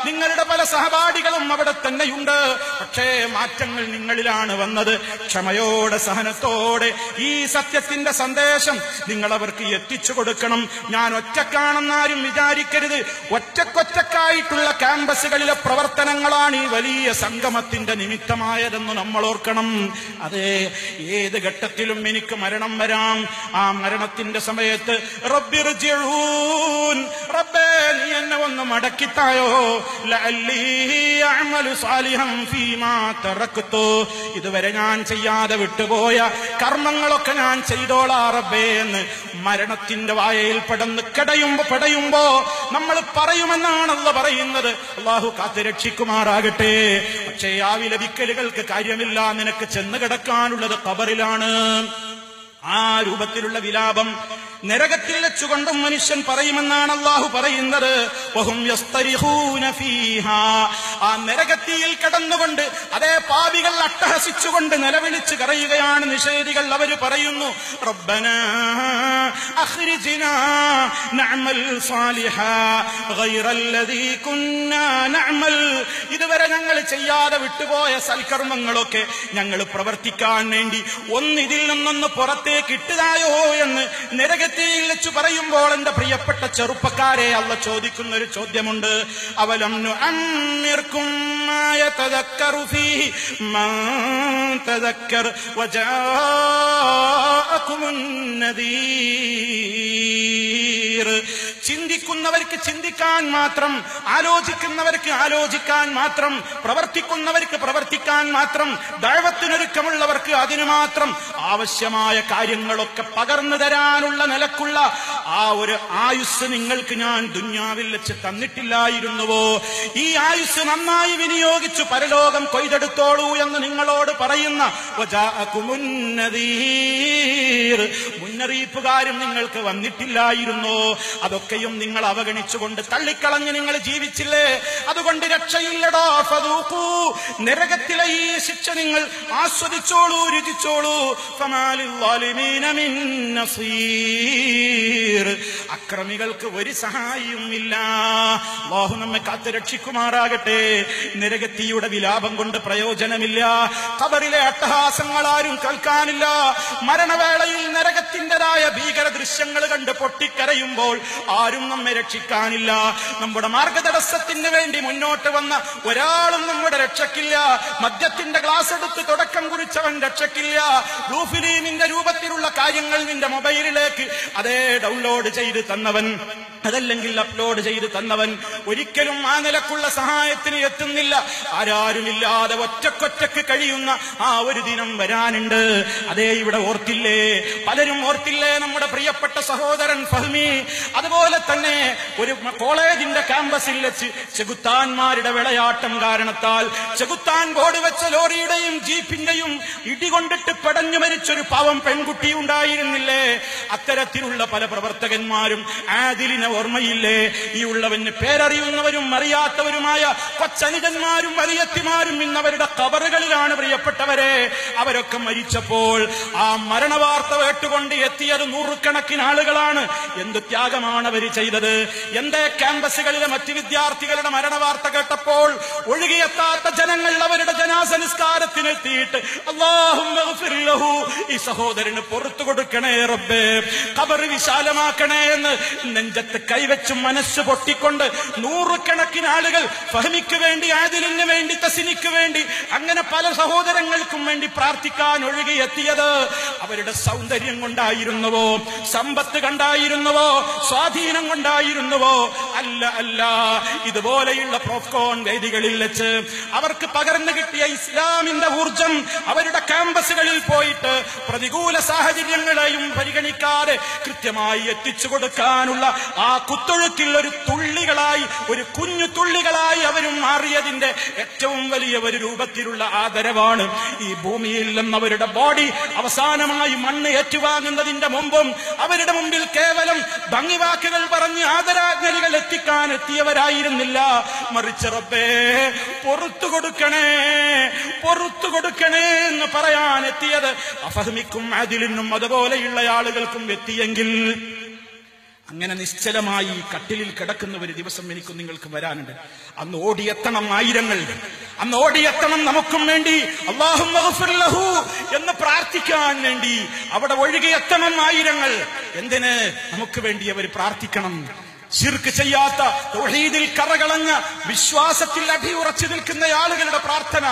നിങ്ങളുടെ പല സഹപാഠികളും അവിടെ തന്നെയുണ്ട്. പക്ഷേ മാറ്റങ്ങൾ നിങ്ങളിലാണ് വന്നത്. ക്ഷമയോടെ സഹനത്തോടെ ഈ സത്യത്തിന്റെ സന്ദേശം നിങ്ങൾ അവർക്ക് എത്തിച്ചു കൊടുക്കണം. ഞാൻ ഒറ്റക്കാണെന്നാരും വിചാരിക്കരുത്. ഒറ്റക്കൊറ്റക്കായിട്ടുള്ള ക്യാമ്പസുകളിലെ പ്രവർത്തനങ്ങളാണ് ഈ വലിയ സംഗമത്തിന്റെ നിമിത്തമായതെന്ന് നമ്മൾ ഓർക്കണം. അതെ, ഏത് ഘട്ടത്തിലും എനിക്ക് മരണം വരാം. ആ മരണത്തിന്റെ സമയത്ത് റബ്ബിർജിഊൻ, റബ്ബേ നീ എന്നെ ഒന്ന് മടക്കിത്തായോ, ലഅല്ലി അഅമലു സാലിഹൻ ഫീമാ തറക്തു, ഇതുവരെ ഞാൻ ചെയ്യാതെ വിട്ടുപോയ കർമ്മങ്ങളൊക്കെ ഞാൻ ചെയ്തോളാ റബ്ബേ എന്ന് മരണത്തിന്റെ വായയിൽ പടയുമ്പോ നമ്മൾ പറയുമെന്നാണ് അല്ലാഹു പറയുന്നത്. അല്ലാഹു കാത്ത് രക്ഷിക്കുമാറാകട്ടെ. പക്ഷേ ആ വിലപിക്കലുകൾക്ക് കാര്യമില്ല. നിനക്ക് ചെന്ന് കിടക്കാനുള്ളത് ഖബറിലാണ്. ആ രൂപത്തിലുള്ള വിലാപം നരകത്തിൽ വെച്ചുകൊണ്ടും മനുഷ്യൻ പറയുമെന്നാണ് അല്ലാഹു പറയുന്നത്. വഹും യസ്തരിഹൂന ഫീഹാ, ആ നരകത്തിയിൽ കിടന്നുകൊണ്ട് അതേ പാപികൾ അട്ടഹസിച്ചുകൊണ്ട് നിലവിളിച്ച് കരയുകയാണ് നിഷേധികൾ. അവർ പറയുന്നു, റബ്ബനാ അഖ്രിജ്നാ നഅമൽ സാലിഹാ ഗൈറല്ലദീ കുന്നാ നഅമൽ, ഇതുവരെ ഞങ്ങൾ ചെയ്യാതെ വിട്ടുപോയ സൽക്കർമ്മങ്ങളൊക്കെ ഞങ്ങൾ പ്രവർത്തിക്കാൻ വേണ്ടി ഒന്നിതിൽ നിന്നൊന്ന് പുറത്തേക്ക് ഇട്ടതായോ എന്ന് നരക വെച്ച് പറയുമ്പോൾ എന്റെ പ്രിയപ്പെട്ട ചെറുപ്പക്കാരെ അള്ള ചോദിക്കുന്ന ഒരു ചോദ്യമുണ്ട്. അവലം നുഅമ്മിർകും മാ യതദക്കറു ഫീഹി മൻ തദക്കർ വജാഅകുമുൻ നദീർ, ചിന്തിക്കുന്നവർക്ക് ചിന്തിക്കാൻ മാത്രം, ആലോചിക്കുന്നവർക്ക് ആലോചിക്കാൻ മാത്രം, പ്രവർത്തിക്കുന്നവർക്ക് പ്രവർത്തിക്കാൻ മാത്രം, ദഅവത്തിനൊരുക്കമുള്ളവർക്ക് അതിനു മാത്രം ആവശ്യമായ കാര്യങ്ങളൊക്കെ പകർന്നു തരാനുള്ള നിലക്കുള്ള ആ ഒരു ആയുസ് നിങ്ങൾക്ക് ഞാൻ ദുനിയാവിൽ വെച്ച് തന്നിട്ടില്ലായിരുന്നുവോ? ഈ ആയുസ് നന്നായി വിനിയോഗിച്ചു പരലോകം കൊയ്തെടുത്തോളൂ എന്ന് നിങ്ങളോട് പറയുന്ന വജാഅകുമുൻ നദീർ, മുന്നറിയിപ്പുകാരും നിങ്ങൾക്ക് വന്നിട്ടില്ലായിരുന്നോ? അതൊക്കെയും നിങ്ങൾ അവഗണിച്ചുകൊണ്ട് തള്ളിക്കളഞ്ഞ് നിങ്ങൾ ജീവിച്ചില്ലേ? അതുകൊണ്ട് രക്ഷയില്ലടോ. ഫദൂഖൂ, നരകത്തിലെ ഈ ശിക്ഷ നിങ്ങൾ ആസ്വദിച്ചോളൂ, രുചിച്ചോളൂ. ഫമാലിൽ ളാലിമീന മിൻ നസീർ, നദീർ. അക്രമികൾക്ക് ഒരു സഹായിയും ഇല്ല. അല്ലാഹു നമ്മെ കാത്തു രക്ഷിക്കുമാറാകട്ടെ. നരകത്തിയുടെ വിലാപം കൊണ്ട് പ്രയോജനമില്ല. ഖബറിലെ അട്ടഹാസങ്ങൾ ആരും കേൾക്കാനില്ല. മരണവേളയിൽ നരകത്തിൻ്റെതായ ഭീകര ദൃശ്യങ്ങൾ കണ്ട് പൊട്ടിക്കരയുമ്പോൾ ആരും നമ്മെ രക്ഷിക്കാനില്ല. നമ്മുടെ മാർഗതടസ്സത്തിന് വേണ്ടി മുന്നോട്ട് വന്ന ഒരാളും നമ്മുടെ രക്ഷയ്ക്കില്ല. മദ്യത്തിന്റെ ഗ്ലാസ് എടുത്ത് തുടക്കം കുറിച്ചവൻ രക്ഷയ്ക്കില്ല. ബ്ലൂ ഫിലിമിന്റെ രൂപത്തിലുള്ള കാര്യങ്ങൾ നിന്റെ മൊബൈലിലേക്ക് ഡൗൺലോഡ് ചെയ്ത് തന്നവൻ, അതല്ലെങ്കിൽ അപ്ലോഡ് ചെയ്ത് തന്നവൻ ഒരിക്കലും ആ നിലക്കുള്ള സഹായത്തിന് എത്തുന്നില്ല. ആരാരുമില്ലാതെ ഒറ്റക്കൊറ്റക്ക് കഴിയുന്ന ആ ഒരു ദിനം വരാനുണ്ട്. ഇവിടെ ഓർത്തില്ലേ, പലരും ഓർത്തില്ലേ നമ്മുടെ പ്രിയപ്പെട്ട സഹോദരൻ ഫഹ്മി? അതുപോലെ തന്നെ ഒരു കോളേജിന്റെ ക്യാമ്പസിൽ വെച്ച് ചെകുത്താന്മാരുടെ വിളയാട്ടം കാരണത്താൽ ചെകുത്താൻ ബോർഡ് വെച്ച ലോറിയുടെയും ജീപ്പിന്റെയും ഇടികൊണ്ടിട്ട് പെടഞ്ഞു മരിച്ചൊരു പാവം പെൺകുട്ടി ഉണ്ടായിരുന്നില്ലേ? അത്തരത്തിലുള്ള പല പ്രവർത്തകന്മാരും ആദിലിനെ ഓർമ്മയില്ലേ? ഈ ഉള്ളവന് പേരറിയുന്നവരും അറിയാത്തവരുമായ കൊച്ചനുജന്മാരും വലിയത്തിമാരും ഇന്നവരുടെ ഖബറുകളിലാണ്. പ്രിയപ്പെട്ടവരെ, അവരൊക്കെ മരിച്ചപ്പോൾ ആ മരണവാർത്ത കേട്ടുകൊണ്ട് എത്തിയത് നൂറുകണക്കിന് ആളുകളാണ്. എന്ത് ത്യാഗമാണ് അവർ ചെയ്തത്! എന്തേ ക്യാമ്പസുകളിലെ മറ്റ് വിദ്യാർത്ഥികളുടെ മരണവാർത്ത കേട്ടപ്പോൾ ഒഴുകിയെത്താത്ത ജനങ്ങൾ അവരുടെ ജനാസ നിസ്കാരത്തിനെത്തിയിട്ട് അല്ലാഹുമ്മ ഗ്ഫിർ ലഹു, ഈ സഹോദരന് പുറത്തു കൊടുക്കണേ റബ്ബേ, ഖബർ വിശാലമാക്കണേ എന്ന് നെഞ്ചത്ത് കൈവച്ച് മനസ്സ് പൊട്ടിക്കൊണ്ട് നൂറുകണക്കിന് ആളുകൾ ഫഹ്മിക്ക് വേണ്ടി, ആദിലിന് വേണ്ടി, തസ്നിക്ക് വേണ്ടി, അങ്ങനെ പല സഹോദരങ്ങൾക്കും വേണ്ടി പ്രാർത്ഥിക്കാൻ ഒഴുകിയെത്തിയത് അവരുടെ സൗന്ദര്യം കൊണ്ടായിരുന്നുവോ, സമ്പത്ത് കണ്ടായിരുന്നുവോ, സ്വാധീനം കൊണ്ടായിരുന്നുവോ? അല്ല അല്ല. ഇതുപോലെയുള്ള പ്രോഫ്കോൺ വേദികളിൽ വെച്ച് അവർക്ക് പകർന്നു കിട്ടിയ ഇസ്ലാമിന്റെ ഊർജം അവരുടെ ക്യാമ്പസുകളിൽ പോയിട്ട് പ്രതികൂല സാഹചര്യങ്ങളെയും പരിഗണിക്കാതെ കൃത്യമായി എത്തിച്ചു കൊടുക്കാനുള്ള ആ കുത്തൊഴുക്കിൽ ഒരു തുള്ളികളായി, ഒരു കുഞ്ഞു തുള്ളികളായി അവരും മാറിയതിന്റെ ഏറ്റവും വലിയ ഒരു രൂപത്തിലുള്ള ആദരവാണ്. ഈ ഭൂമിയിൽ നിന്നവരുടെ ബോഡി അവസാനമായി മണ്ണ് ഏറ്റുവാങ്ങുന്നതിന്റെ മുമ്പും അവരുടെ മുമ്പിൽ കേവലം ഭംഗിവാക്കുകൾ പറഞ്ഞ് ആദരാജ്ഞലികൾ എത്തിക്കാൻ എത്തിയവരായിരുന്നില്ല. മറിച്ച് റബ്ബേ പുറത്തു കൊടുക്കണേ, പുറത്തു കൊടുക്കണേ എന്ന് പറയാൻ എത്തിയത് ഫഹ്മിക്കും ആദിലിനും അതുപോലെയുള്ള ആളുകൾക്കും എത്തിയെങ്കിൽ, അങ്ങനെ നിശ്ചലമായി കട്ടിലിൽ കിടക്കുന്ന ഒരു ദിവസം എനിക്കും നിങ്ങൾക്ക് വരാനുണ്ട്. അന്ന് ഓടിയെത്തണം ആയിരങ്ങൾ, അന്ന് ഓടിയെത്തണം നമുക്കും വേണ്ടി അല്ലാഹുമ്മ ഗ്ഫിർ ലഹു എന്ന് പ്രാർത്ഥിക്കാൻ വേണ്ടി. അവിടെ ഒഴുകിയെത്തണം ആയിരങ്ങൾ. എന്തിന്? നമുക്ക് വേണ്ടി അവർ പ്രാർത്ഥിക്കണം. ശിർക്ക് ചെയ്യാത്ത, തൗഹീദിൽ കറകളഞ്ഞ, വിശ്വാസത്തിൽ അടിയുറച്ചു നിൽക്കുന്ന ആളുകളുടെ പ്രാർത്ഥന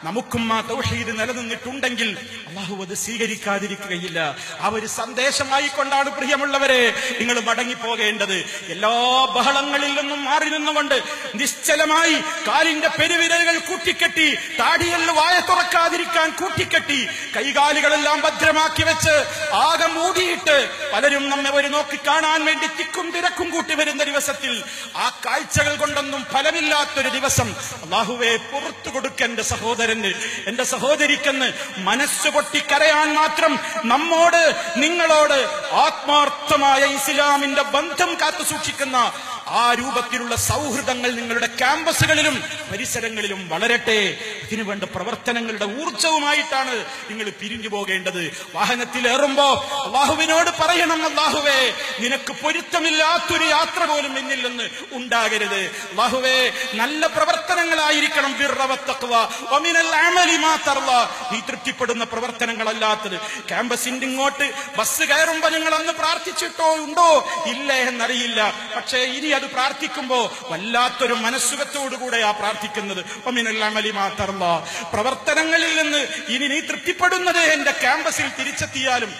നമുക്കും ആ തൗഹീദ് നിലനിന്നിട്ടുണ്ടെങ്കിൽ അല്ലാഹു അത് സ്വീകരിക്കാതിരിക്കുകയില്ല. ആ ഒരു സന്ദേശമായി കൊണ്ടാണ് പ്രിയമുള്ളവരെ നിങ്ങൾ മടങ്ങിപ്പോകേണ്ടത്. എല്ലാ ബഹളങ്ങളിൽ നിന്നും മാറി നിന്നുകൊണ്ട് നിശ്ചലമായി കാലിന്റെ പെരുവിരലുകൾ കൂട്ടിക്കെട്ടി, താടിയല്ല വായ തുറക്കാതിരിക്കാൻ കൂട്ടിക്കെട്ടി, കൈകാലുകളെല്ലാം ഭദ്രമാക്കി വെച്ച് ആകെ മൂടിയിട്ട് പലരും നമ്മെ ഒരു നോക്കി കാണാൻ വേണ്ടി തിക്കും തിരക്കും കൂട്ടി വരുന്ന ദിവസത്തിൽ, ആ കാഴ്ചകൾ കൊണ്ടൊന്നും ഫലമില്ലാത്തൊരു ദിവസം അല്ലാഹുവേ പുറത്തു കൊടുക്കെന്റെ സഹോദരൻ, എന്റെ സഹോദരിക്കെന്ന് മനസ്സ് പൊട്ടിക്കരയാൻ മാത്രം നമ്മോട്, നിങ്ങളോട് ആത്മാർത്ഥമായ ഇസ്ലാമിന്റെ ബന്ധം കാത്തു സൂക്ഷിക്കുന്ന ആ രൂപത്തിലുള്ള സൗഹൃദങ്ങൾ നിങ്ങളുടെ ക്യാമ്പസുകളിലും പരിസരങ്ങളിലും വളരട്ടെ. ഇതിനുവേണ്ട പ്രവർത്തനങ്ങളുടെ ഊർജവുമായിട്ടാണ് നിങ്ങൾ പിരിഞ്ഞു പോകേണ്ടത്. വാഹനത്തിലേറുമ്പോ അല്ലാഹുവിനോട് പറയണം, അല്ലാഹുവേ നിനക്ക് പൊരുത്തമില്ലാത്തൊരു യാത്ര പോലും എന്നില്ലെന്ന് ഉണ്ടാകരുത്. അല്ലാഹുവേ നല്ല പ്രവർത്തനങ്ങളായിരിക്കണം. നീ തൃപ്തിപ്പെടുന്ന പ്രവർത്തനങ്ങളല്ലാത്തത്. ക്യാമ്പസിന്റെ ഇങ്ങോട്ട് ബസ് കയറുമ്പോ നിങ്ങൾ അന്ന് പ്രാർത്ഥിച്ചിട്ടോ ഉണ്ടോ ഇല്ലേ എന്നറിയില്ല. പക്ഷേ ഇനി അത് പ്രാർത്ഥിക്കുമ്പോ വല്ലാത്തൊരു മനസ്സുഖത്തോടുകൂടെയാ പ്രാർത്ഥിക്കുന്നത്. പ്രവർത്തനങ്ങളിൽ നിന്ന് ഇനി നീ തൃപ്തിപ്പെടുന്നത് എന്റെ ക്യാമ്പസിൽ തിരിച്ചെത്തിയാലും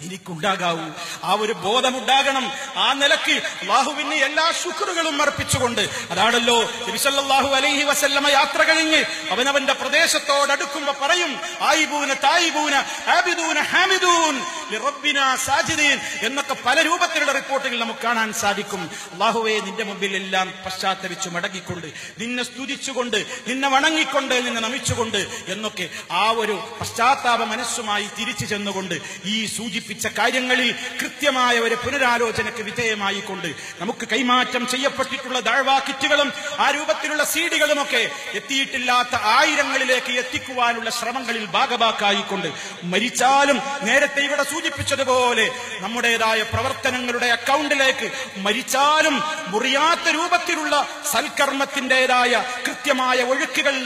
എനിക്കുണ്ടാകാവൂ. ആ ഒരു ബോധമുണ്ടാകണം. ആ നിലയ്ക്ക് അല്ലാഹുവിന് എല്ലാ ശുക്റുകളും അർപ്പിച്ചുകൊണ്ട്, അതാണല്ലോ നബി സല്ലല്ലാഹു അലൈഹി വസല്ലമ യാത്ര കഴിഞ്ഞ് അവനവന്റെ പ്രദേശത്തോടടുക്കുമ്പോ പറയും, ആയിബൂന തായിബൂന ആബിദൂന ഹാമിദൂൻ ലിറബ്ബിനാ സാജിദീൻ എന്നൊക്കെ പല രൂപത്തിലുള്ള റിപ്പോർട്ടുകൾ നമുക്ക് കാണാൻ സാധിക്കും. അല്ലാഹുവേ നിന്റെ മുമ്പിൽ എല്ലാം പശ്ചാത്തപിച്ചു മടങ്ങിക്കൊണ്ട്, നിന്നെ സ്തുതിച്ചുകൊണ്ട്, നിന്നെ വണങ്ങിക്കൊണ്ട്, നിന്നെ നമിച്ചുകൊണ്ട് എന്നൊക്കെ ആ ഒരു പശ്ചാത്താപ മനസ്സുമായി തിരിച്ചു ചെന്നുകൊണ്ട് ഈ സൂചിപ്പിച്ച സൂചിപ്പിച്ച കാര്യങ്ങളിൽ കൃത്യമായ ഒരു പുനരാലോചനയ്ക്ക് വിധേയമായിക്കൊണ്ട് നമുക്ക് കൈമാറ്റം ചെയ്യപ്പെട്ടിട്ടുള്ള ദഅ്വാ കിറ്റുകളും ആ രൂപത്തിലുള്ള സീഡികളുമൊക്കെ എത്തിയിട്ടില്ലാത്ത ആയിരങ്ങളിലേക്ക് എത്തിക്കുവാനുള്ള ശ്രമങ്ങളിൽ ഭാഗഭാക്കായിക്കൊണ്ട് മരിച്ചാലും നേരത്തെ ഇവിടെ സൂചിപ്പിച്ചതുപോലെ നമ്മുടേതായ പ്രവർത്തനങ്ങളുടെ അക്കൗണ്ടിലേക്ക് മരിച്ചാലും മുറിയാത്ത രൂപത്തിലുള്ള സൽക്കർമ്മത്തിന്റേതായ കൃത്യമായ ഒഴുക്കുകൾ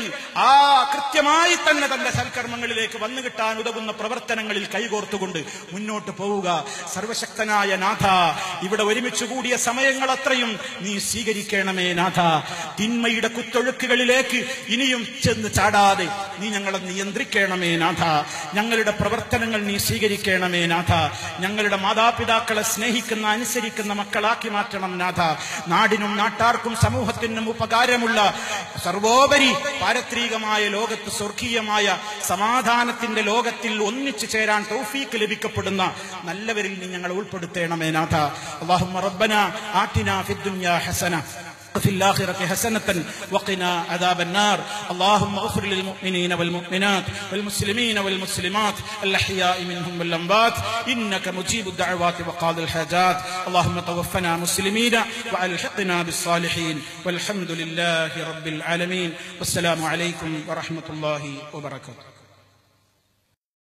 ആ കൃത്യമായി തന്നെ തന്റെ സൽക്കർമ്മങ്ങളിലേക്ക് വന്നു കിട്ടാൻ ഉതകുന്ന പ്രവർത്തനങ്ങളിൽ കൈകോർത്തുകൊണ്ട് മുന്നോട്ട് പോവുക. സർവശക്തനായ നാഥ, ഇവിടെ ഒരുമിച്ച് കൂടിയ സമയങ്ങൾ അത്രയും നീ സ്വീകരിക്കണമേ നാഥ. തിന്മയുടെ കുത്തൊഴുക്കുകളിലേക്ക് ഇനിയും ചെന്ന് ചാടാതെ നീ ഞങ്ങളെ നിയന്ത്രിക്കണമേ നാഥ. ഞങ്ങളുടെ പ്രവർത്തനങ്ങൾ നീ സ്വീകരിക്കണമേ നാഥ. ഞങ്ങളുടെ മാതാപിതാക്കളെ സ്നേഹിക്കുന്ന അനുസരിക്കുന്ന മക്കളാക്കി മാറ്റണം നാഥ. നാടിനും നാട്ടാർക്കും സമൂഹത്തിനും ഉപകാരമുള്ള സർവോപരി പാരത്രികമായ ലോകത്ത് സ്വർഗീയമായ സമാധാനത്തിന്റെ ലോകത്തിൽ ഒന്നിച്ചു ചേരാൻ തൗഫീക്ക് ലഭിക്കപ്പെടുന്ന നല്ലവരിൽ നീ ഞങ്ങളെ ഉൾപ്പെടുത്തണമേ നാഥ. അല്ലാഹുമ്മ റബ്ബന ആതിനാ ഫിദ്ദുനിയാ ഹസന وفي الآخرة حسنة وقنا عذاب النار. اللهم اغفر للمؤمنين والمؤمنات والمسلمين والمسلمات الأحياء منهم والأموات إنك مجيب الدعوات وقاضي الحاجات. اللهم توفنا مسلمين وألحقنا بالصالحين والحمد لله رب العالمين. والسلام عليكم ورحمة الله وبركاته.